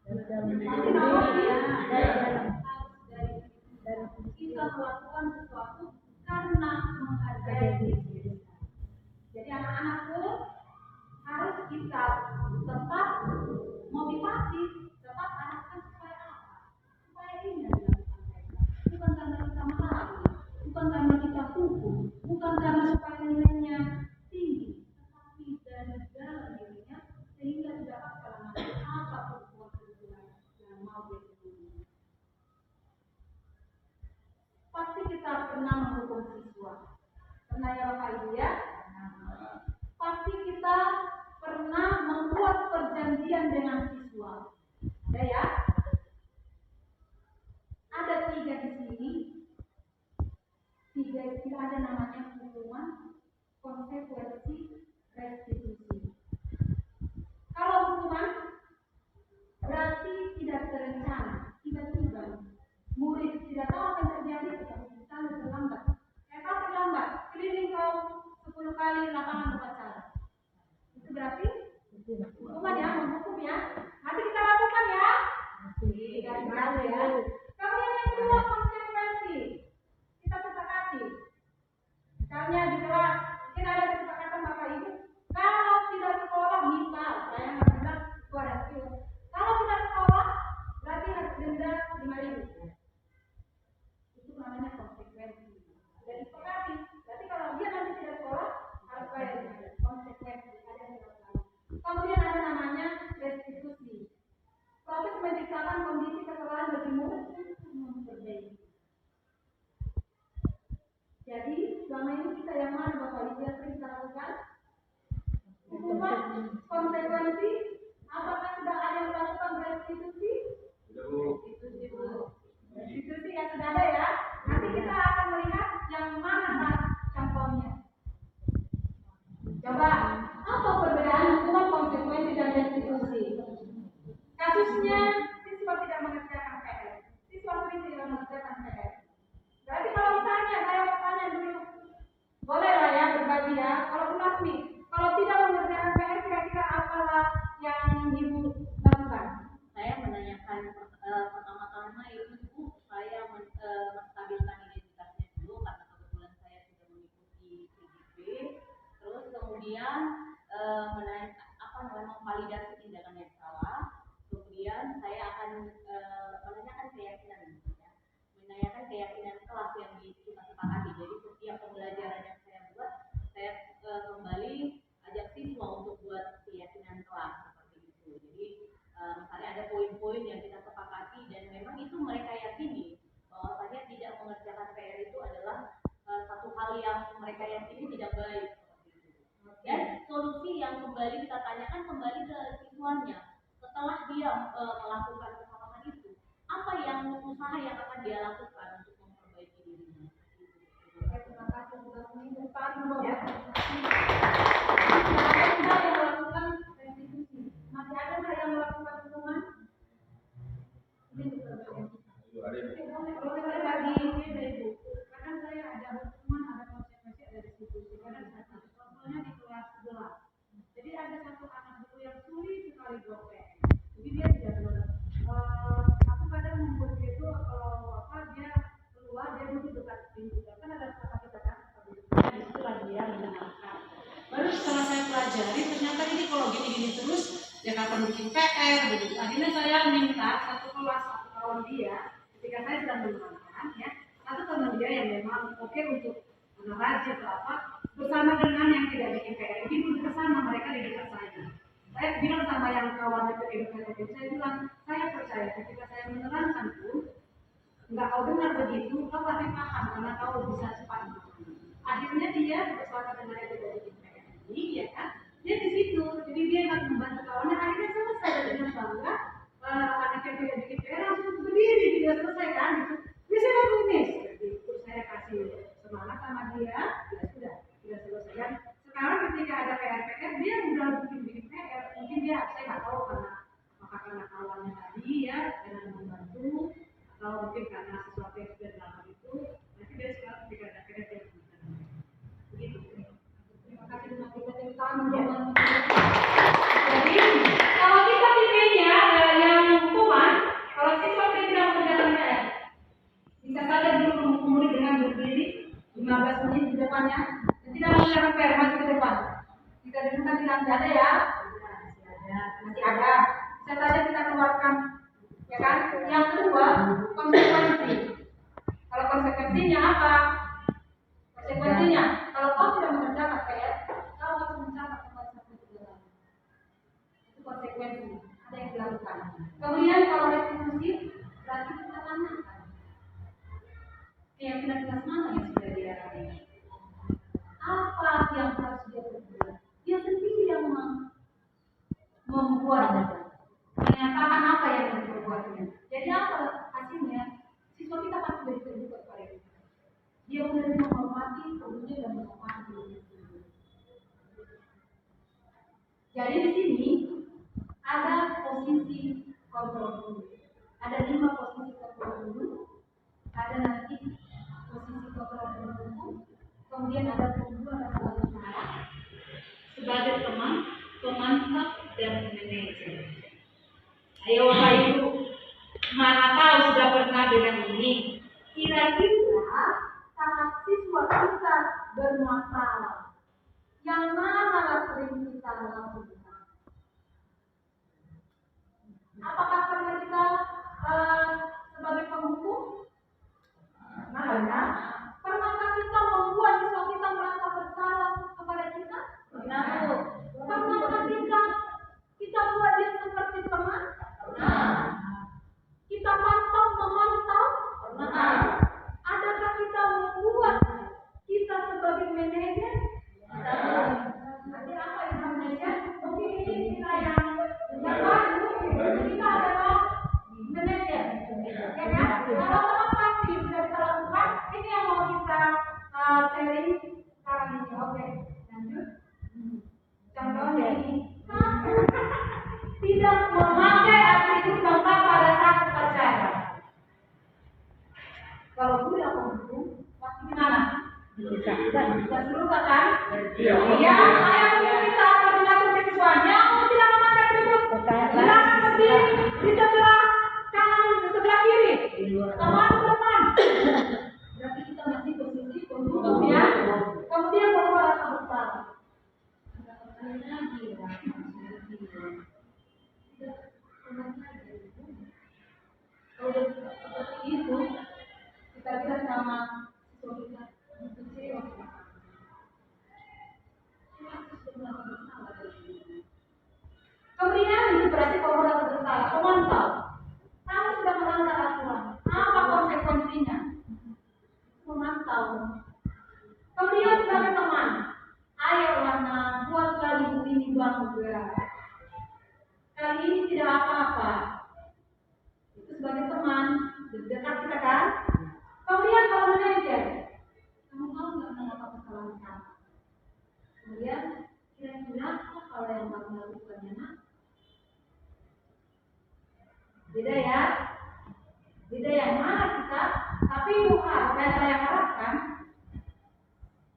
Pasti nomor dari kita melakukan sesuatu karena menghargai diri. Jadi anak-anak pun harus kita tetap motivasi, tetap arahkan supaya apa? Supaya ini yang dilakukan mereka. Bukan karena kita marah, bukan karena kita hukum, bukan karena supaya nilainya tinggi, tetapi dari dalam dirinya sehingga dapat kalangan apa kebutuhan yang mau dipenuhi. Pasti kita pernah menghukum siswa. Pernah ya Bapak Ibu ya? Pasti kita pernah membuat perjanjian dengan siswa. Ada ya? Ada 3 di sini. 3 istilah ada namanya hukuman, konsekuensi, restitusi. Kalau hukuman berarti tidak terencana, tiba-tiba murid tidak tahu apa yang terjadi, tetapi misalnya terlambat. Terlambat, keliling kau 10 kali lapangan upacara. Itu berarti sudah ada ya. Nanti kita akan melihat yang mana contohnya. Coba, apa perbedaan hukuman, konsekuensi, dan restitusi? Kasusnya, siswa tidak mengerjakan PR. Siswa sering tidak mengerjakan PR. Berarti kalau misalnya saya mau tanya dulu, boleh lah ya berbagi ya. Kalau Bu Lasmi, kalau tidak mengerjakan PR, kira-kira apalah yang Ibu lakukan? Saya menanyakan pertama-tama itu saya menstabilkan identitasnya dulu karena kebetulan saya sudah mengikuti CGP. Terus kemudian memvalidasi tindakan yang salah. Kemudian saya akan menanyakan keyakinan, ya. Menanyakan keyakinan kelas yang kita sepakati. Jadi setiap pembelajaran yang saya buat, saya kembali ajak siswa untuk buat keyakinan kelas seperti itu. Jadi misalnya ada poin-poin yang kita sepakati dan memang itu mereka yakini bahwasanya tidak mengerjakan PR itu adalah satu hal yang mereka yakini tidak baik seperti itu. Dan solusi yang kembali kita tanyakan kembali ke siswanya setelah dia melakukan kesalahan itu, apa yang usaha yang akan dia lakukan untuk memperbaiki dirinya. Terima kasih sudah menunjukkan ya. Ada yang melakukan restitusi. Masih ada nggak yang melakukan hukuman? Ini boleh bagi Ibu. Karena saya ada hukuman, ada konsekuensi, ada restitusi. Karena contohnya di kelas 11. Jadi ada satu anak dulu yang sulit sekali buat PR. Jadi dia tidak benar. Aku kadang membuat dia itu kalau dia keluar dia duduk dekat pintu. Kan ada tempat kita kan. Di situlah dia mendengarkan. Baru setelah saya pelajari ternyata ini kalau gini-gini terus dia akan bikin PR begitu. Akhirnya saya minta satu kelas, satu kawan dia ketika saya sedang menerangkan ya, satu teman dia yang memang oke untuk meneraji atau apa bersama dengan yang tidak bikin PR. Jadi duduk bersama mereka di dekat saya. Saya bilang sama yang kawan itu edukator, saya bilang saya percaya ketika saya menerangkan pun nggak kau dengar begitu, kau pasti paham karena kau bisa cepat. Akhirnya dia bersama dengan yang tidak bikin PR ini, ya kan? Dia di situ, jadi dia akan membantu kawannya. Akhirnya selesai dengan bangga. Anak yang tidak bikin PR langsung berdiri, dia selesai kan? Bisa nulis, terus saya kasih semangat sama dia, ya sudah selesai. Dan sekarang ketika ada PR dia udah bikin PR, mungkin dia saya nggak tahu karena kawannya tadi ya dengan membantu atau mungkin karena sesuatu yang sudah dilakukan itu, nanti dia sekarang ketika ada PR dia begitu. Terima kasih teman kita yang telah. Jadi kalau kita tipenya yang hukuman, kalau siswa tidak mengerjakan PR, bisa saja dulu murid dengan berdiri 15 menit di depannya, dan tidak mengerjakan PR masuk ke depan. Kita dudukkan tidak ada ya, masih ada. Bisa saja kita keluarkan, ya kan? Yang kedua konsekuensi. Kalau konsekuensinya apa? Konsekuensinya, kalau kau tidak mengerjakan PR, kau harus mencatat konsekuensi dalam. Itu konsekuensi, ada yang dilakukan. Kemudian kalau restitusi, berarti kita tanyakan. Keyakinan kelas mana yang sudah dia raih? Apa yang harus dia berbuat? Dia sendiri yang membuatnya. Menyatakan apa yang harus diperbuatnya. Jadi apa hasilnya? Siswa kita pasti dari terbuka kepada kita. Dia menerima menghormati, kemudian dan menghormati dirinya sendiri. Jadi di sini ada posisi kontrol dulu. Ada 5 posisi kontrol dulu. Ada nanti posisi kontrol dulu. Kemudian ada pembuat dan pembuat sebagai teman, pemantau dan manajer. Ayo Bapak Ibu, mana tahu sudah pernah dengan ini? Kira-kira saat siswa kita bermasalah, yang mana sering kita lakukan? Apakah pernah kita sebagai penghukum? Nah, pernahkah kita membuat siswa kita merasa bersalah kepada kita? Pernah. Pernahkah kita buat dia seperti teman? Pernah. Kita memantau? Pernah. Adakah kita membuat kita sebagai manajer? Nanti apa yang manajer? Mungkin ini kita yang kita adalah manajer, ya kan? Kalau Kalau guru yang mendukung, pasti gimana? Bisa berubah kan? Iya, saya kita apabila siswanya tidak memakai ribut, silakan berdiri di sebelah kanan, di sebelah kiri, teman teman. Berarti kita masih posisi untuk kemudian baru rasa bersalah. Kalau seperti itu, kita bisa sama siswa kita kecil. Kemudian itu berarti kalau merasa bersalah, pemantau. Kamu sudah melanggar aturan. Apa konsekuensinya? Memantau. Kemudian sebagai teman, ayolah buat kali ini bangun gerak. Kali ini tidak apa-apa. Itu sebagai teman, dekat kita kan? Kemudian kalau manajer, kamu tahu nggak mengapa kesalahan kamu? Kemudian kira-kira apa kalau yang kamu lakukannya nak? Beda ya, beda yang mana kita? Tapi bukan yang saya harapkan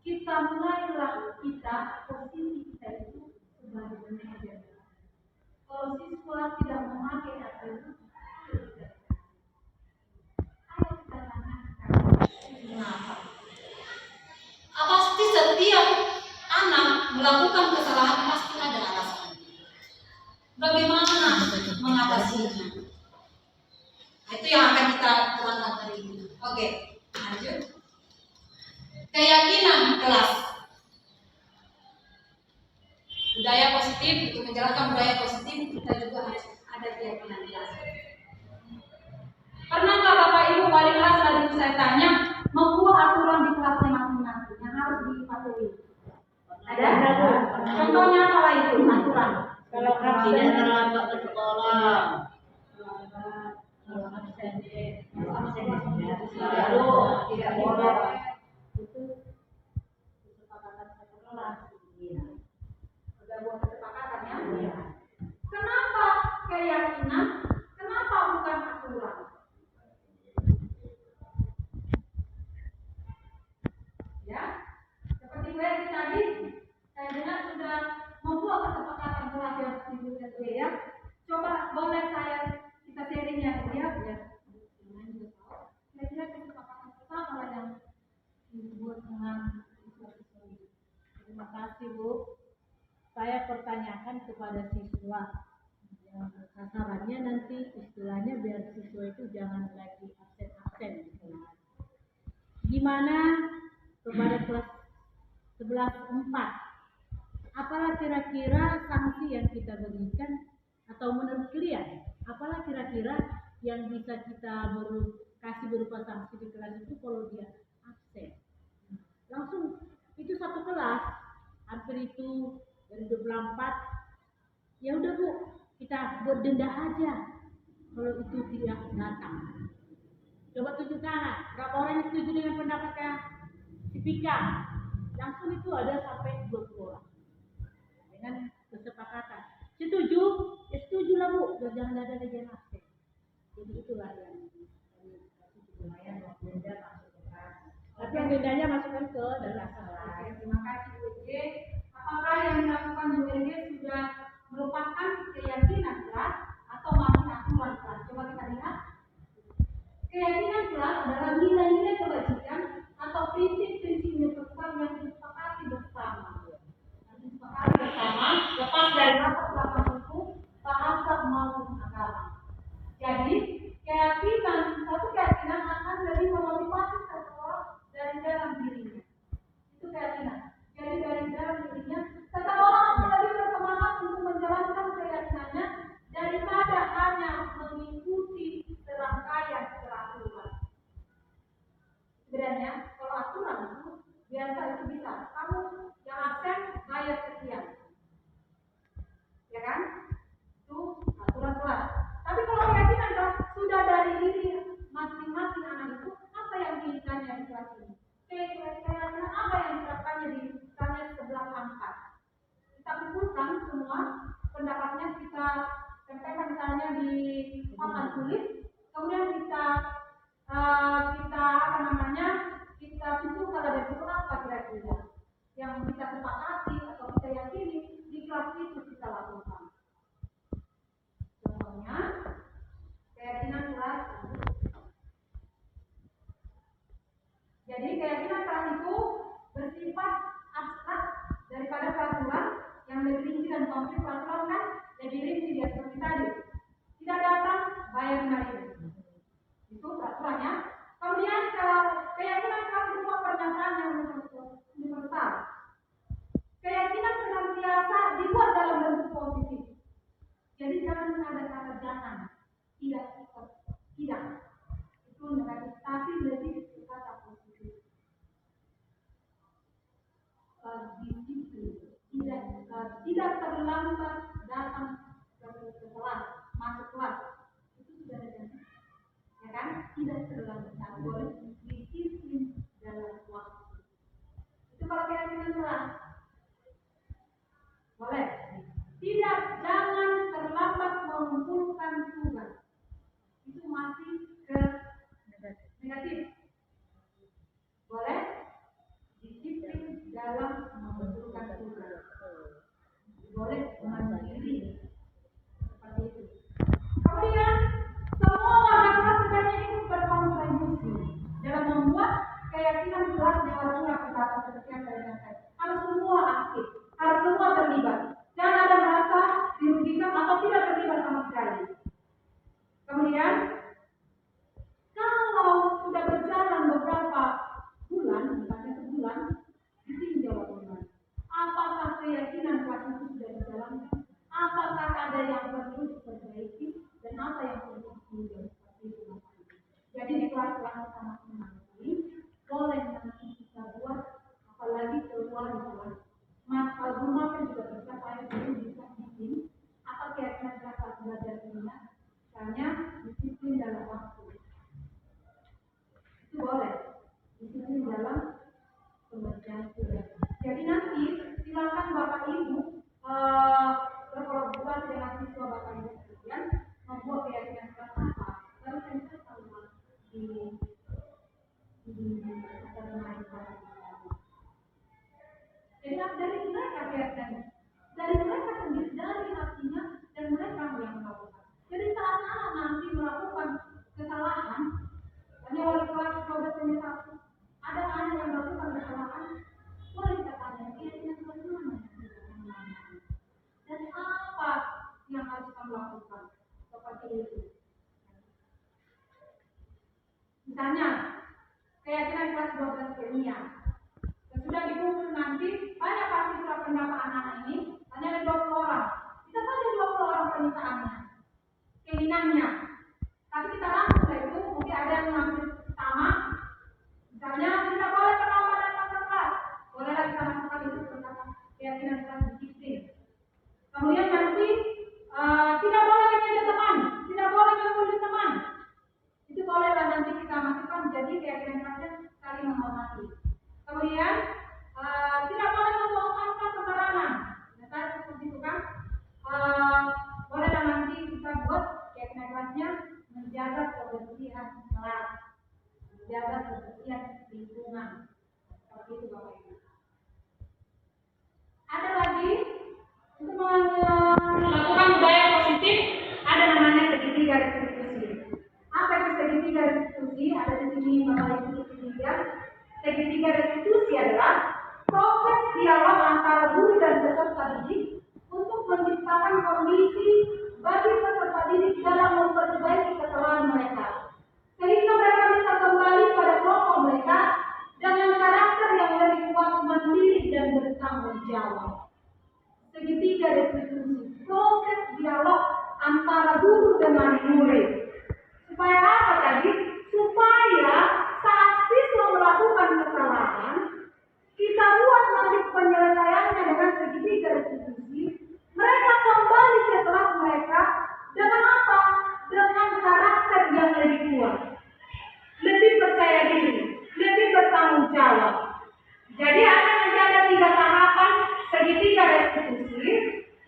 kita mulailah kita posisi kita itu sebagai manajer. Kalau siswa tidak memakai atribut, ayo kita tanyakan mengapa? Pasti setiap anak melakukan kesalahan pasti ada alasan. Bagaimana mengatasinya? Itu yang akan kita terangkan hari ini. Oke, lanjut. Keyakinan kelas. Budaya positif, untuk menjalankan budaya positif kita juga harus ada keyakinan kelas. Pernahkah Bapak Ibu wali kelas tadi saya tanya membuat aturan di kelasnya masing-masing yang harus dipatuhi? Ada? Contohnya apa itu aturan? Kalau absen terlambat ke sekolah. Kalau absen tidak boleh. Itu kesepakatan satu kelas. Sudah buat kesepakatan ya? Iya. Kenapa keyakinan? Kenapa bukan aturan? Ya, seperti gue tadi, saya dengar sudah membuat kesepakatan kelas yang disebut ya. Coba boleh kita sharing ya, biar yang juga tahu. Kira-kira kesepakatan apa yang dibuat dengan siswa-siswa ini? Terima kasih Bu. Saya pertanyakan kepada siswa. Yang sasarannya nanti istilahnya biar siswa itu jangan lagi absen-absen di kelas. Gimana kepada kelas 11-4? Apalah kira-kira sanksi yang kita berikan atau menurut kalian? Apalah kira-kira yang bisa kita kasih berupa sanksi di kelas itu kalau dia absen? Langsung itu satu kelas hampir itu dari 24, ya udah Bu, kita buat denda aja kalau itu tidak datang. Coba tunjuk tangan, berapa orang yang setuju dengan pendapatnya Sipika? Langsung itu ada sampai 20 orang dengan kesepakatan. Setuju? Ya setuju lah Bu, biar jangan ada lagi yang absen. Jadi itulah yang lumayan denda masuk ke kelas. Tapi yang dendanya masukkan ke dalam kelas. Terima kasih Bu J. Apakah yang dilakukan Bu J sudah merupakan keyakinan kelas atau masih aturan kelas? Coba kita lihat. Keyakinan kelas adalah nilai-nilai kebajikan atau prinsip-prinsip universal yang disepakati bersama. Lepas dari latar belakang hukum, bahasa maupun agama. Jadi satu keyakinan akan lebih memotivasi seseorang dari dalam dirinya. Itu keyakinan. Jadi dari dalam dirinya, seseorang akan lebih bersemangat untuk menjalankan keyakinannya daripada hanya mengikuti serangkaian peraturan. Sebenarnya kalau aturan itu biasa itu bisa. Kamu yang absen bayar sekian, ya kan? Itu aturan kelas. Tapi kalau keyakinan kelas sudah dari diri masing-masing anak itu, apa yang diinginkannya di kelas ini? Keyakinan apa yang diterapkannya di misalnya sebelah angkat? Kita kumpulkan semua pendapatnya, kita tempelkan misalnya di papan tulis, kemudian kita Jadi keyakinan keras itu bersifat abstrak daripada peraturan yang lebih rinci, dan konkret. Peraturan kan lebih rinci dia seperti tadi. Tidak datang bayar kembali. Itu peraturannya. Kemudian kalau keyakinan keras berupa pernyataan yang universal. Keyakinan senantiasa dibuat dalam bentuk positif. Jadi jangan ada kata jangan, tidak, tidak. Itu negatif, tapi lebih ke kata positif. Disiplin, tidak terlambat datang ke kelas, masuk kelas. Itu sudah ada, ya kan? Tidak terlambat, boleh disiplin dalam waktu. Itu kalau keyakinan keras. Boleh. Tidak, jangan terlambat mengumpulkan tugas. Itu masih ke negatif. Boleh. Disiplin dalam mengumpulkan tugas. Boleh mandiri. Seperti itu. Kemudian semua warga kelas sebenarnya ikut berkontribusi dalam membuat keyakinan kelas dewasa kita seperti yang saya katakan. Harus semua aktif, harus semua terlibat. Jangan ada merasa dirugikan atau tidak terlibat sama sekali. Kemudian kalau sudah berjalan beberapa bulan, misalnya sebulan, ditinjau teman. Apakah keyakinan kelas itu sudah dijalankan? Apakah ada yang perlu diperbaiki dan apa yang perlu ditinjau? Seperti itu. Jadi di kelas-kelas sama-sama ini boleh nanti kita buat, apalagi keluar di kelas. Mas rumah kan juga bisa, saya dulu bisa bikin apa keyakinan kelas belajar dunia, misalnya disiplin dalam waktu. Itu boleh, disiplin dalam pengerjaan tugas. Jadi nanti silakan Bapak Ibu berkolaborasi dengan siswa Bapak Ibu sekalian membuat keyakinan kelas apa. Baru saya tahu di jadi dari mereka keyakinan, dari mereka sendiri, dari hatinya, dan mereka yang melakukan. Jadi saat anak nanti melakukan kesalahan, hanya oleh kelas 12 satu, ada anak yang melakukan kesalahan, boleh kita tanya keyakinan bagaimana dan apa yang harus kamu lakukan seperti itu. Misalnya keyakinan kelas 12 kimia. Sudah dikumpul nanti, banyak pasti surat pendapat anak-anak ini, hanya ada 20 orang. Kita saja 20 orang permintaannya, keinginannya. Tapi kita langsung itu, mungkin ada yang mengambil sama. Misalnya, tidak boleh terlambat datang ke kelas. Bolehlah kita masukkan itu tentang keyakinan kelas disiplin. Kemudian nanti, tidak boleh menjadi teman, tidak boleh menjadi teman. Itu bolehlah nanti kita masukkan, jadi keyakinan kelasnya saling menghormati. Kemudian tidak boleh membuang sampah sembarangan. Misalnya seperti itu kan. Bolehlah nanti kita buat keyakinan kelasnya menjaga kebersihan kelas, menjaga kebersihan lingkungan. Seperti itu Bapak Ibu. Ada lagi untuk melakukan budaya positif, ada namanya segitiga restitusi. Apa itu segitiga restitusi? Ada di sini Bapak Ibu segitiga. Segitiga restitusi adalah proses dialog antara guru dan peserta didik untuk menciptakan kondisi bagi peserta didik dalam memperbaiki kesalahan mereka, sehingga mereka bisa kembali pada kelompok mereka dengan karakter yang lebih kuat, mandiri dan bertanggung jawab. Segitiga restitusi, proses dialog antara guru dengan murid. Supaya apa tadi? Supaya saat siswa melakukan kesalahan, kita buat nanti penyelesaiannya dengan segitiga restitusi. Mereka kembali ke kelas mereka dengan apa? Dengan karakter yang lebih kuat, lebih percaya diri, lebih bertanggung jawab. Jadi akan ada 3 tahapan segitiga restitusi.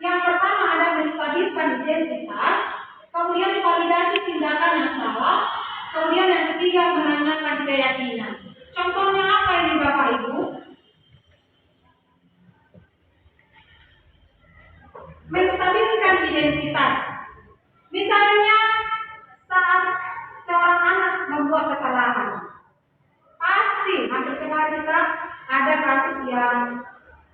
Yang pertama ada menstabilkan identitas, kemudian validasi tindakan yang salah, kemudian yang ketiga menanyakan keyakinan. Contohnya apa ini Bapak Ibu? Menstabilkan identitas. Misalnya saat seorang anak membuat kesalahan, pasti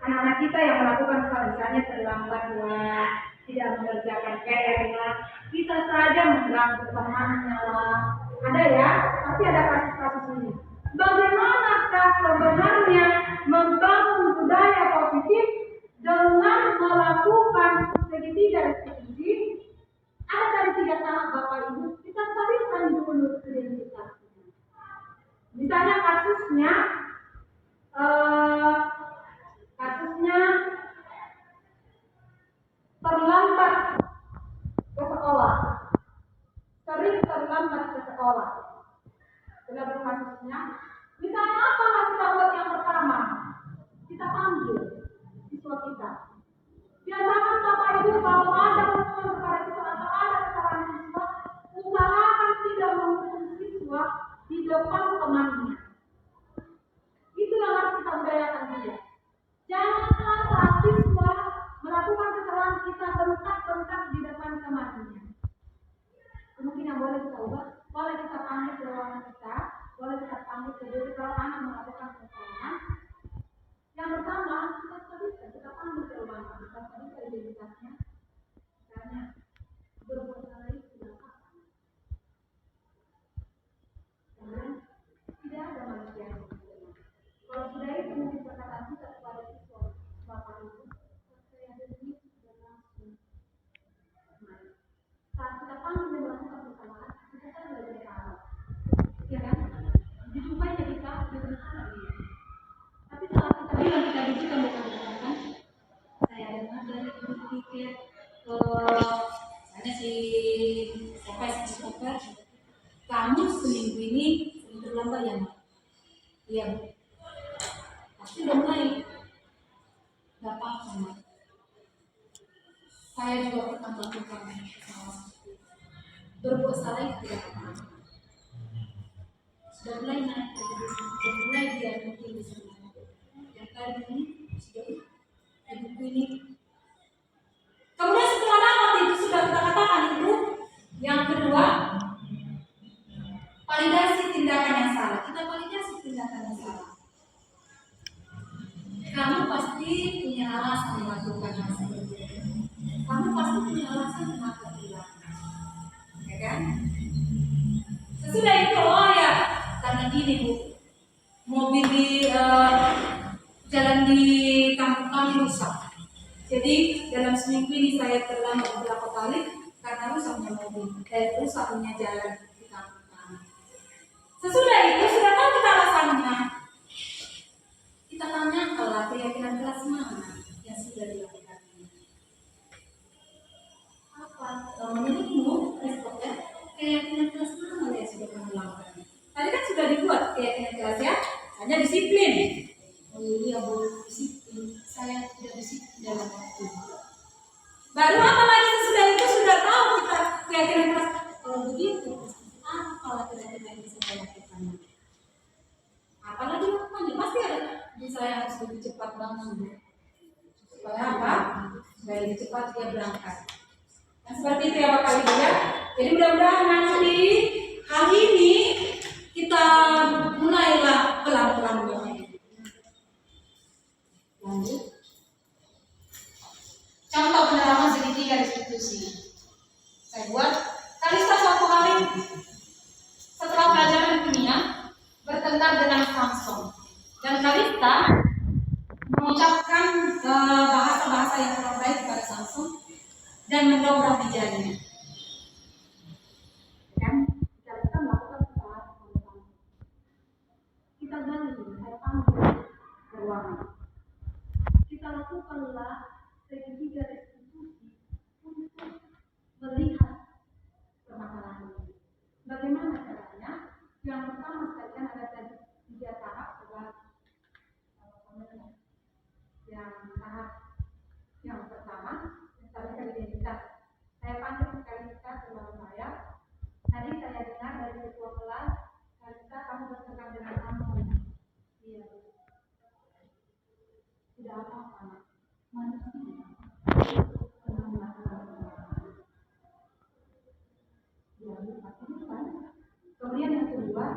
anak-anak kita yang melakukan kesalahan, misalnya terlambat lah, tidak mengerjakan PR lah, bisa saja mengganggu temannya lah. Ada ya, pasti ada kasus-kasus ini. Bagaimanakah sebenarnya membangun budaya positif dengan melakukan segitiga restitusi? Ada dari 3 tahap Bapak Ibu, kita stabilkan dulu identitasnya. Misalnya kasusnya terlambat ke sekolah, sering terlambat ke sekolah. Sudah kasusnya. Misalnya apa yang kita buat yang pertama? Kita panggil siswa kita. Biasakan Bapak Ibu kalau ada hukuman kepada siswa atau ada kesalahan siswa, usahakan tidak menghukum siswa di depan temannya. Itu yang harus kita udayakan juga. Janganlah saat siswa melakukan kesalahan kita bentak-bentak di depan temannya. Kemungkinan boleh kita ubah, boleh kita panggil ke ruangan kita, boleh kita panggil ke diri kalau anak melakukan kesalahan. Yang pertama, kita panggil ke ruangan, kita stabilkan identitasnya. Misalnya, berbuat salah itu sudah apa? Kemudian, tidak ada manusia yang sempurna. Kalau sudah itu mungkin perkataan kita kepada siswa, Bapak Ibu, saya ada ini sudah langsung. Saat kita panggil dan melakukan kesalahan, kita kan sudah jadi salah, ya kan? Dijumpai jadi kita sudah salah dia. Tapi saat kita bilang kita juga bukan katakan, saya dengar dari ibu pikir misalnya si siapa, kamu seminggu ini terlambat ya, Mak? Iya, pasti udah mulai. Gak apa-apa, Mak. Saya juga pernah melakukan kesalahan. Berbuat salah itu tidak apa-apa. Sudah mulai naik, sudah mulai dia mungkin bisa naik. Yang tadi ini sudah buku ini. Kemudian setelah waktu itu sudah kita katakan itu, yang kedua, validasi tindakan yang salah. Kita validasi tindakan yang salah. Kamu pasti punya alasan melakukan hal seperti itu. Kamu pasti punya alasan kenapa dilakukan, ya kan? Sesudah itu, oh ya, karena gini Bu, mobil di jalan di kampung kami rusak. Jadi dalam seminggu ini saya terlambat beberapa kali karena rusaknya mobil dan rusaknya jalan di kampung kami. Sesudah itu, sudah tahu kita alasannya. Kita tanya kalau keyakinan kelas mana yang sudah dilakukan ini. Apa? Menurutmu, responnya keyakinan kelas mana yang sudah kamu lakukan? Tadi kan sudah dibuat keyakinan kelas ya, hanya disiplin. Oh iya Bu, disiplin. Saya tidak disiplin dalam waktu. Baru apa lagi sesudah itu sudah tahu kita keyakinan kelas. Kalau begitu, apa laki-laki bisa saya lakukan? Apalagi lakukannya pasti ada. Jadi saya harus lebih cepat bangun. Supaya apa? Supaya lebih cepat dia berangkat. Nah, seperti itu ya Bapak Ibu ya. Jadi mudah-mudahan nanti hal ini kita mulailah pelan-pelan Bapak Ibu. Lanjut. Contoh penerapan segitiga restitusi. Saya buat Kalista suatu hari setelah pelajaran kimia bertengkar dengan Samson dan Kalista mengucapkan bahasa-bahasa yang kurang baik kepada Samson dan mendobrak bijanya. Kan kita melakukan kesalahan sama-sama. Kita gali, saya panggil ke ruangan. Kita lakukanlah segitiga restitusi untuk melihat permasalahan ini. Bagaimana caranya? Yang pertama sekali kan ada tadi 3 tahap setelah yang tahap yang pertama mencari identitas. Saya panggil sekali kita keluar saya. Tadi saya dengar dari ketua kelas, kita kamu bertengkar dengan kamu. Iya. Tidak apa-apa. Manusia. Kemudian yang kedua,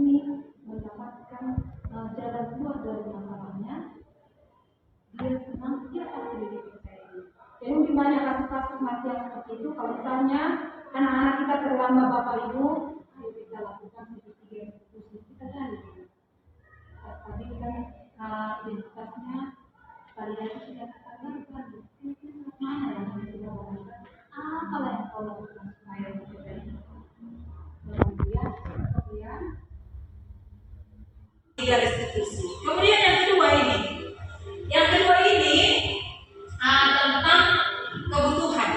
ini mendapatkan jalan keluar dari masalahnya, dia senang, dia pasti dipercaya. Jadi lebih banyak kasus-kasus mati yang seperti itu. Kalau misalnya anak-anak kita terlambat Bapak Ibu, ayo kita lakukan segitiga eksekusi kita cari. Tadi kan identitasnya tadi dari kita katakan bukan mana yang kita lakukan, apalah yang kau lakukan supaya kita ini. Kemudian tiga restitusi. Kemudian yang kedua ini tentang kebutuhan.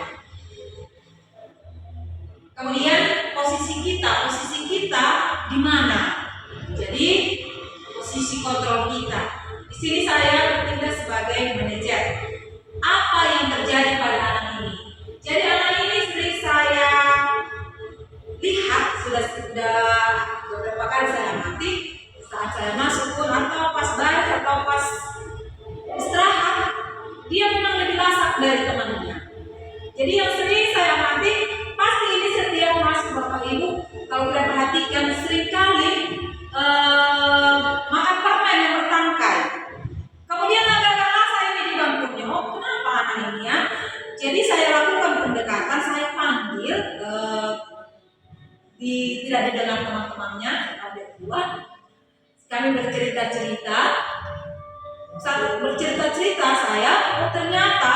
Kemudian posisi kita di mana? Jadi posisi kontrol kita. Di sini saya bertindak sebagai manajer. Apa yang terjadi pada anak ini? Jadi anak ini sering saya lihat sudah beberapa kali saya amati saat saya masuk pun atau pas baris atau pas istirahat, dia memang lebih lasak dari temannya. Jadi yang sering saya amati, pasti ini setiap masuk Bapak Ibu, kalau kita perhatikan seringkali makan permen yang bertangkai. Kemudian agak-agak lasak ini di bangkunya. Oh, kenapa anak ini ya? Jadi saya lakukan pendekatan, saya panggil tidak didengar teman-temannya, ada dua. Kami bercerita-cerita. Saat bercerita-cerita saya, ternyata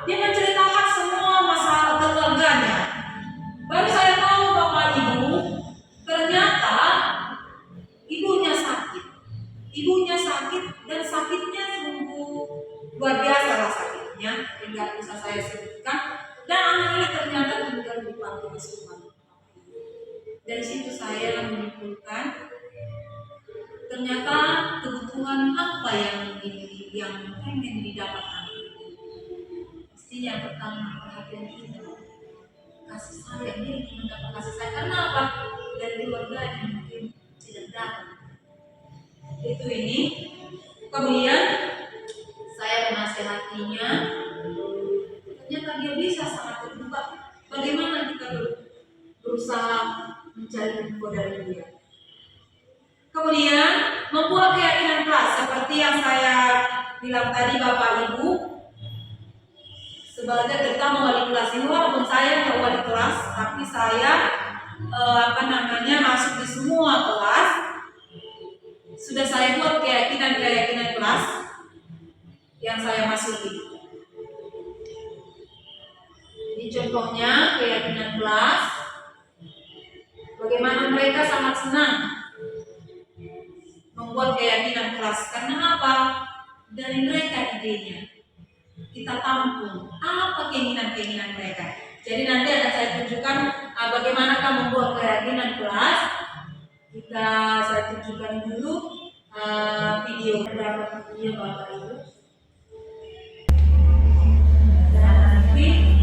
dia menceritakan semua masalah keluarganya. Baru saya tahu Bapak Ibu, ternyata ibunya sakit. Ibunya sakit dan sakitnya sungguh luar biasa lah sakitnya, tidak bisa saya sebutkan. Dan anak ini ternyata tinggal di panti asuhan. Dari situ saya menyimpulkan ternyata kebutuhan apa yang pengen didapatkan. Mesti yang pertama perhatian kita, kasih sayang. Dia ingin mendapat kasih sayang karena apa? Dari keluarga yang mungkin tidak dapat. Itu ini. Kemudian saya menasehatinya. Ternyata dia bisa sangat terbuka. Bagaimana kita berusaha mencari info dari dia. Kemudian membuat keyakinan kelas seperti yang saya bilang tadi Bapak Ibu, sebagai terutama wali kelas ini, walaupun saya bukan wali kelas, tapi saya masuk di semua kelas. Sudah saya buat keyakinan kelas yang saya masuki. Ini contohnya keyakinan kelas. Bagaimana mereka sangat senang membuat keyakinan kelas. Karena apa? Dari mereka idenya. Kita tampung apa keinginan-keinginan mereka. Jadi nanti akan saya tunjukkan bagaimana kamu membuat keyakinan kelas. Saya tunjukkan dulu video beberapa video Bapak Ibu. Dan nanti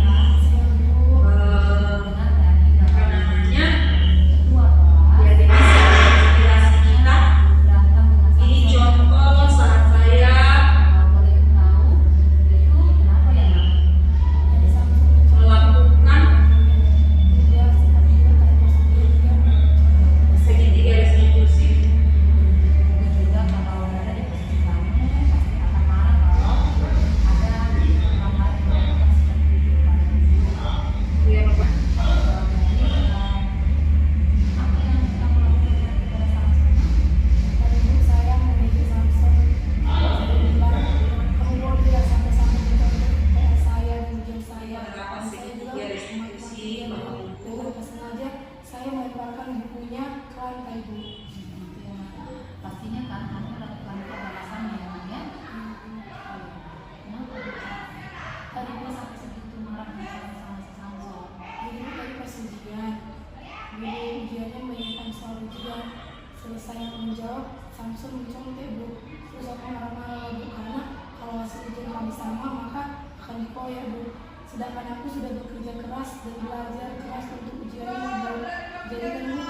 selesai menjawab, Samsul mencontek Bu. Terus aku marah-marah Bu, karena kalau hasil ujian kami sama maka akan dikoyak Bu. Sedangkan aku sudah bekerja keras dan belajar keras untuk ujian ini Bu. Jadi kan Bu,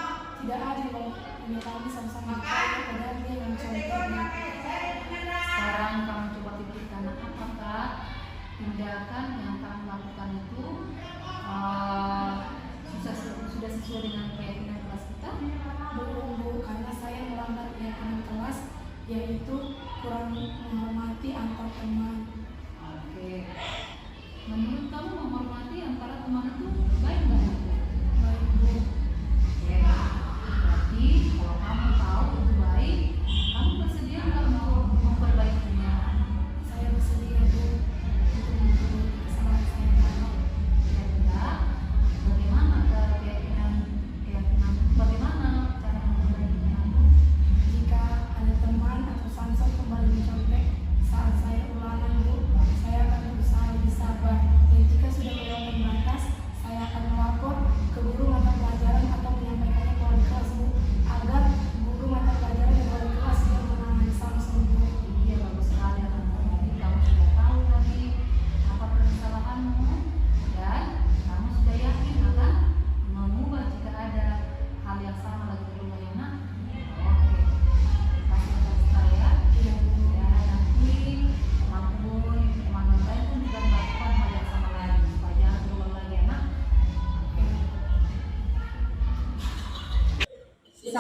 tidak adil kalau punya kami sama-sama dikoyak padahal dia yang contek Bu. Sekarang kamu coba pikirkan apakah tindakan yang kamu lakukan itu sudah sesuai dengan keyakinan kelas kita? Belum Bu, karena saya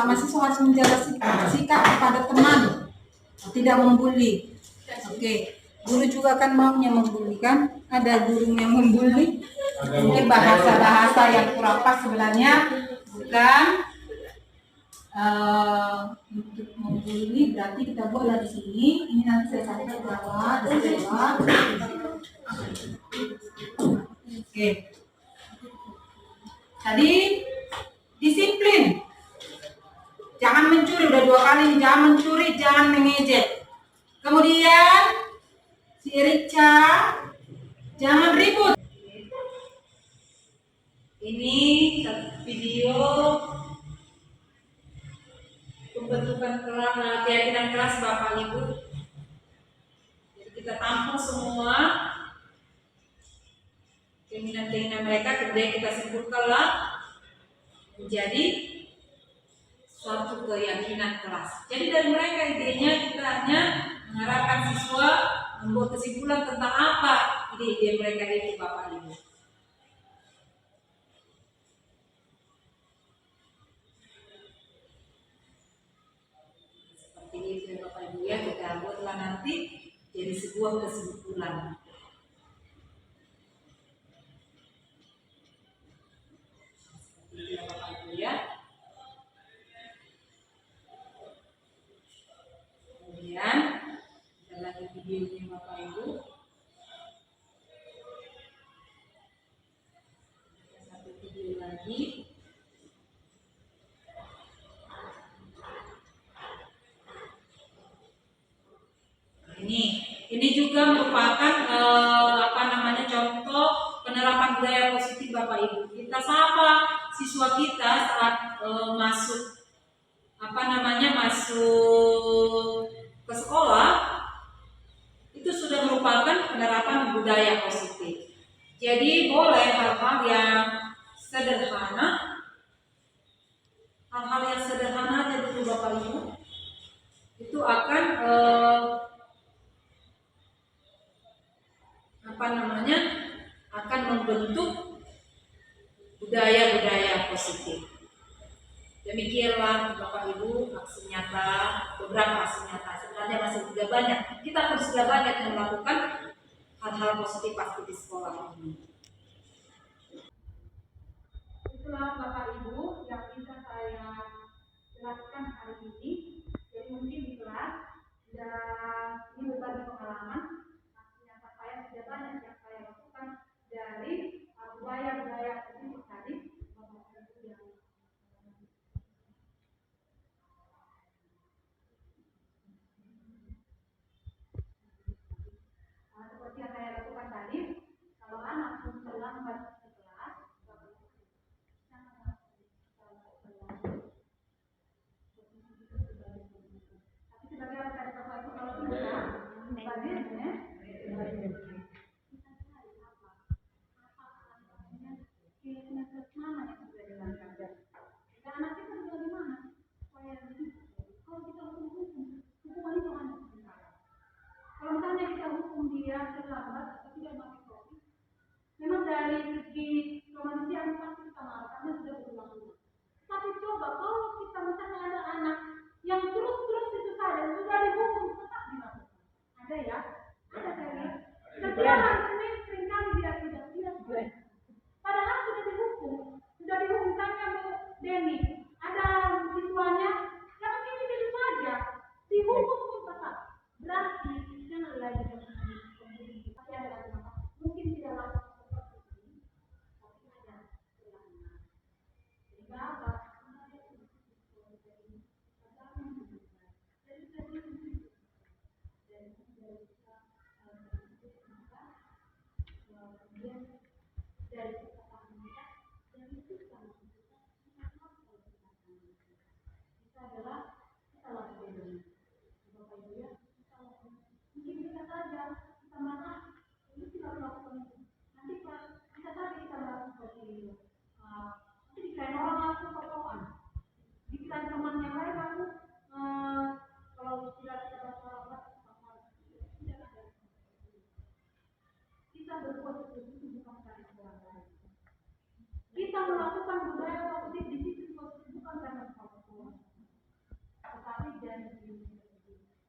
pertama siswa harus menjaga sikap kepada teman, tidak membuli. Oke, guru juga kan maunya membuli kan? Ada guru yang membuli, mungkin bahasa-bahasa yang kurang pas sebenarnya bukan untuk membuli. Berarti kita buatlah di sini. Ini nanti saya catat bawah dan bawah. Oke. Tadi disiplin. Jangan mencuri, udah 2 kali nih, jangan mencuri, jangan mengejek. Kemudian si Rica, jangan ribut. Ini video pembentukan keyakinan kelas Bapak Ibu. Jadi kita tampung semua keinginan-keinginan mereka, kemudian kita simpulkanlah menjadi suatu keyakinan kelas. Jadi dari mereka idenya kita hanya mengharapkan siswa membuat kesimpulan tentang apa ide-ide mereka itu Bapak Ibu. Seperti itu ya Bapak Ibu ya, kita buatlah nanti jadi sebuah kesimpulan. Seperti itu ya Bapak Ibu ya. Kemudian kita lanjut videonya Bapak Ibu. Satu video lagi. Ini juga merupakan contoh penerapan budaya positif Bapak Ibu. Kita sapa siswa kita saat masuk ke sekolah, itu sudah merupakan penerapan budaya positif. Jadi boleh hal-hal yang sederhana aja dulu Bapak Ibu, itu akan akan membentuk budaya-budaya positif. Demikianlah Bapak Ibu beberapa aksi nyata. Sebenarnya masih tidak banyak. Kita harus sudah banyak yang melakukan hal-hal positif pasti di sekolah ini. Itulah Bapak Ibu yang bisa saya jelaskan hari ini. Jadi mungkin di kelas ini berbagi pengalaman. Aksi nyata saya sudah banyak yang saya lakukan dari budaya-budaya positif tadi. Seperti yang saya lakukan tadi, kalau anak terlambat ke kelas, tapi sebagai alat dari Bapak Ibu kalau bisa, bagiannya mana yang sudah dilakukan? Dan anak kita juga di mana? Kalau kita hukuman itu hanya kalau misalnya kita hukum dia terlambat atau tidak pakai topi, memang dari segi kemanusiaan pasti kita marah karena sudah berulang-ulang. Tapi coba kalau kita misalnya ada anak yang terus itu saja sudah dihukum tetap dilakukan, ada ya, ada saya lihat. Dan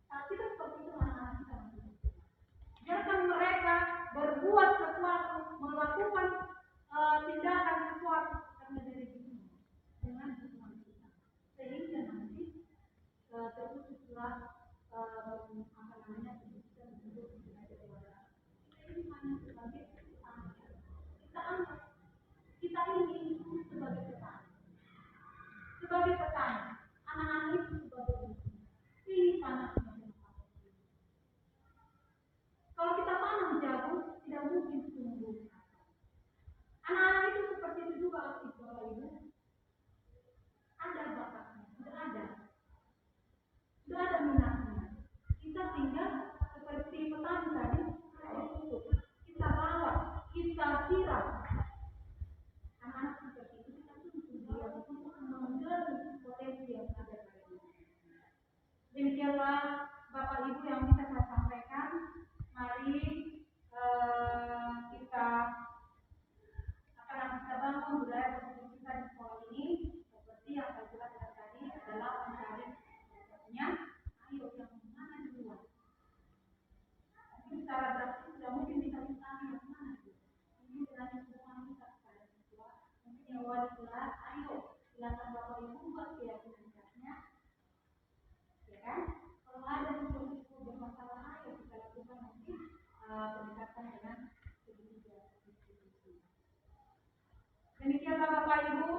Saat kita seperti itu anak-anak kita nanti. Biarkan mereka berbuat sesuatu, melakukan tindakan sesuatu karena dari diri dengan dukungan kita, sehingga nanti terwujudlah pendidikan untuk remaja dewasa. Kita ini hanya sebagai petani. Kita anggap kita ini sebagai petani. Sebagai petani, anak-anak itu sebagai buku. Pilih tanah yang tepat. Kalau kita tanam jagung, tidak mungkin tumbuh. Anak-anak itu seperti itu juga aktif Bapak Ibu. Ada bakatnya, sudah ada minatnya. Kita tinggal seperti petani tadi, kita rawat, kita siram. Anak-anak seperti itu kita tuntut dia untuk menggali potensi yang ada pada diri. Demikianlah Bapak Ibu yang bisa saya sampaikan. Mari kita akan bisa bangun budaya positif kita di sekolah ini seperti yang saya jelaskan tadi adalah mencari prosesnya. Ayo yang mana duluan? Mungkin secara drastis tidak mungkin bisa ditanya yang mana dulu. Mungkin dengan dukungan kita kepada siswa, mungkin yang wali kelas, ayo silakan Bapak Ibu buat keyakinannya, ya kan? Kalau ada siswa bermasalah, ayo kita lakukan nanti pendekatan dengan ketiga institusi. Demikianlah Bapak Ibu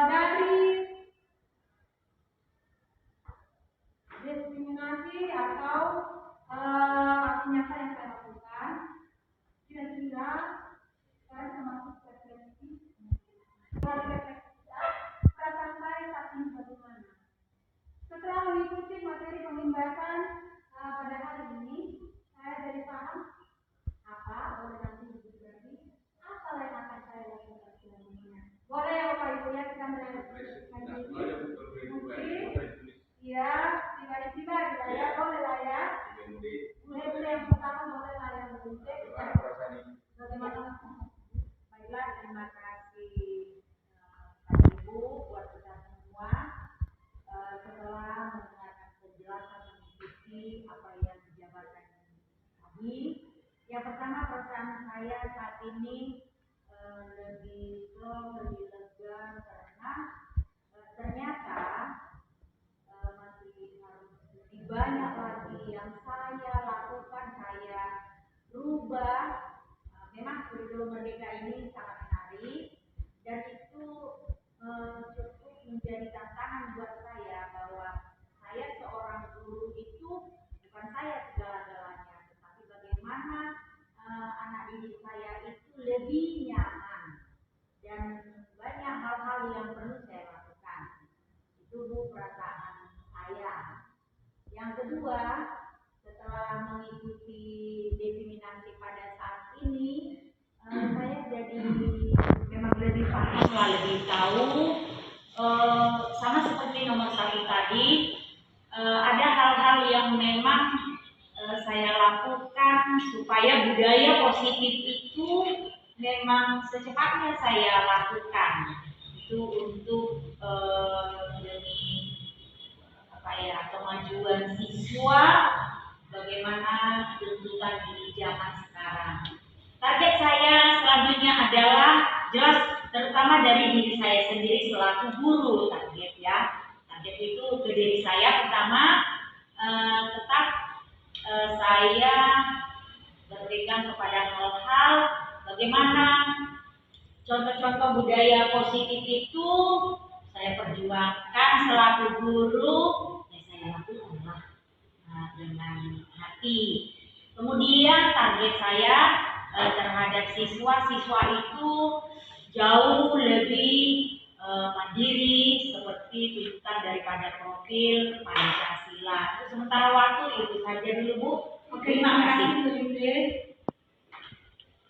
dari diskriminasi atau aksi nyata yang saya lakukan. Kira-kira saya termasuk refleksi perasaan saya saat ini bagaimana. Setelah mengikuti materi pembahasan pada hari ini, saya jadi paham apa boleh nanti berbagi apa yang akan saya lakukan selanjutnya. Boleh ya Bapak Ibu ya kita ya tiba-tiba ya boleh lah ya. Mulai yang pertama boleh lah yang berikut. Bagaimana? Baiklah, terima kasih Pak Ibu buat kita semua. Setelah mendengarkan penjelasan mengikuti apa yang dijabarkan tadi, yang pertama perasaan saya saat ini lebih lega karena ternyata masih harus lebih banyak lagi yang saya lakukan, saya rubah. Memang kurikulum merdeka ini sangat menarik dan itu cukup menjadi tantangan buat saya bahwa saya seorang guru itu bukan saya segala-galanya, tetapi bagaimana anak didik saya itu lebih nyaman dan banyak hal-hal yang perlu saya lakukan. Itu perasaan saya. Yang kedua, setelah mengikuti diskriminasi pada saat ini, saya jadi memang lebih paham lah, lebih tahu. Sama seperti nomor 1 tadi, ada hal-hal yang memang saya lakukan supaya budaya positif itu memang secepatnya saya lakukan. Itu untuk demi kemajuan siswa, bagaimana tuntutan di zaman sekarang. Target saya selanjutnya adalah jelas terutama dari diri saya sendiri selaku guru. Target itu ke diri saya pertama, tetap saya berpegang kepada hal-hal bagaimana contoh-contoh budaya positif itu saya perjuangkan selaku guru, ya saya lakukanlah dengan hati. Kemudian target saya terhadap siswa itu jauh lebih mandiri seperti tuntutan daripada profil Pancasila. Sementara waktu itu saja dulu Bu. Oke, terima kasih Bu Yunde.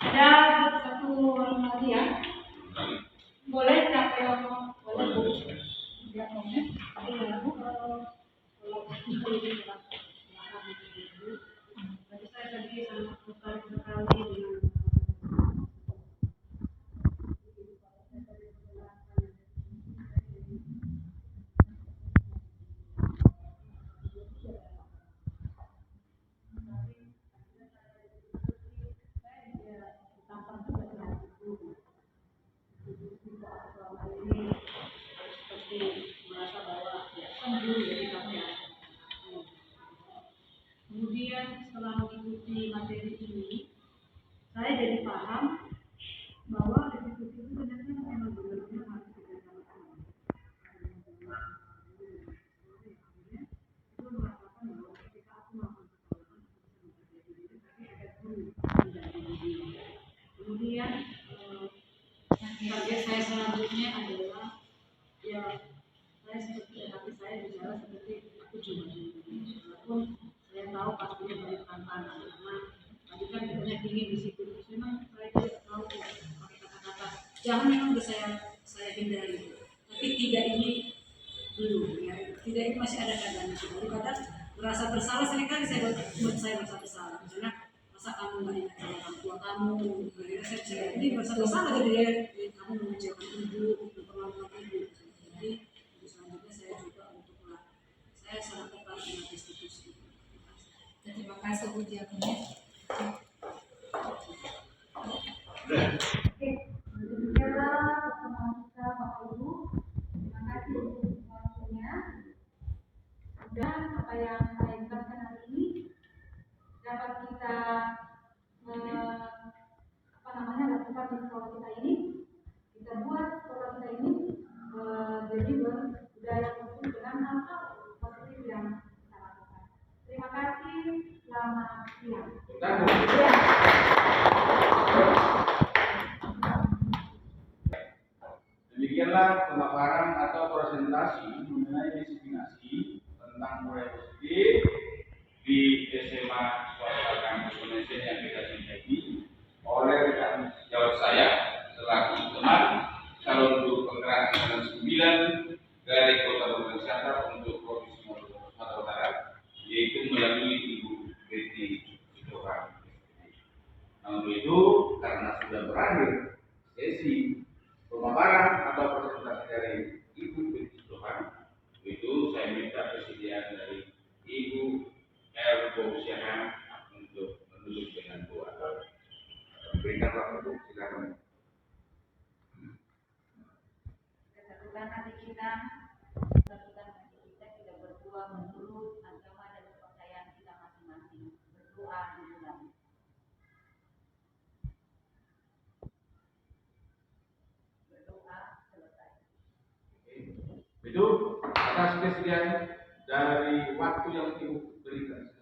Ada satu orang lagi ya. Boleh siapa yang mau? Boleh Bu. Tidak mau ya? Iya Bu. Berarti saya tadi sangat tertarik sekali dengan setelah mengikuti materi ini, saya jadi paham bahwa restitusi itu ternyata memang benar-benar harus dikerjakan. Itu merasakan bahwa ketika aku melakukan kesalahan, aku bisa memperbaiki diri, tapi ada guru mendampingi diri. Kemudian target saya selanjutnya adalah ya saya seperti hati saya bicara seperti aku coba dulu. Walaupun saya tahu pastinya banyak tantangan karena tadi kan banyak ingin di situ. Memang saya tidak tahu pakai kata-kata jangan memang udah saya hindari. Tapi tidak ini belum ya. Tidak ini masih ada kadang itu. Kata merasa bersalah seringkali saya buat saya merasa bersalah. Misalnya masa kamu nggak ingat sama orang tua kamu, akhirnya saya ini merasa bersalah jadi ya, kamu mengecewakan ibu, memperlakukan ibu. Jadi selanjutnya saya juga untuk saya sangat tertarik dengan restitusi. Terima kasih Bu Diakonia. Oke, demikianlah pertemuan kita Bapak Ibu. Terima kasih untuk waktunya. Dan apa yang saya jelaskan hari ini dapat kita lakukan di sekolah kita ini. Kita buat sekolah kita ini jadi berbudaya positif dengan hal positif yang kita lakukan. Terima kasih. Selamat siang. Ya. Demikianlah pemaparan atau presentasi mengenai disiplinasi tentang budaya positif di SMA Swasta Kampus Indonesia yang kita cintai oleh rekan sejawat saya selaku teman calon guru penggerak angkatan 9 dari Kota Bogor Selatan untuk Provinsi Sumatera Utara, yaitu melalui Ibu Betty Sitorang. Namun itu karena sudah berakhir sesi pemaparan atau presentasi dari Ibu Betty Sitorang, itu saya minta persediaan dari Ibu Elbosyah untuk menutup dengan doa. Berikan waktu, silakan. Kesatukan hati kita tidak berdua menurut agama dan kepercayaan kita masing-masing. Berdoa dimulai. Berdoa selesai. Itu atas kesediaan dari waktu yang Ibu berikan.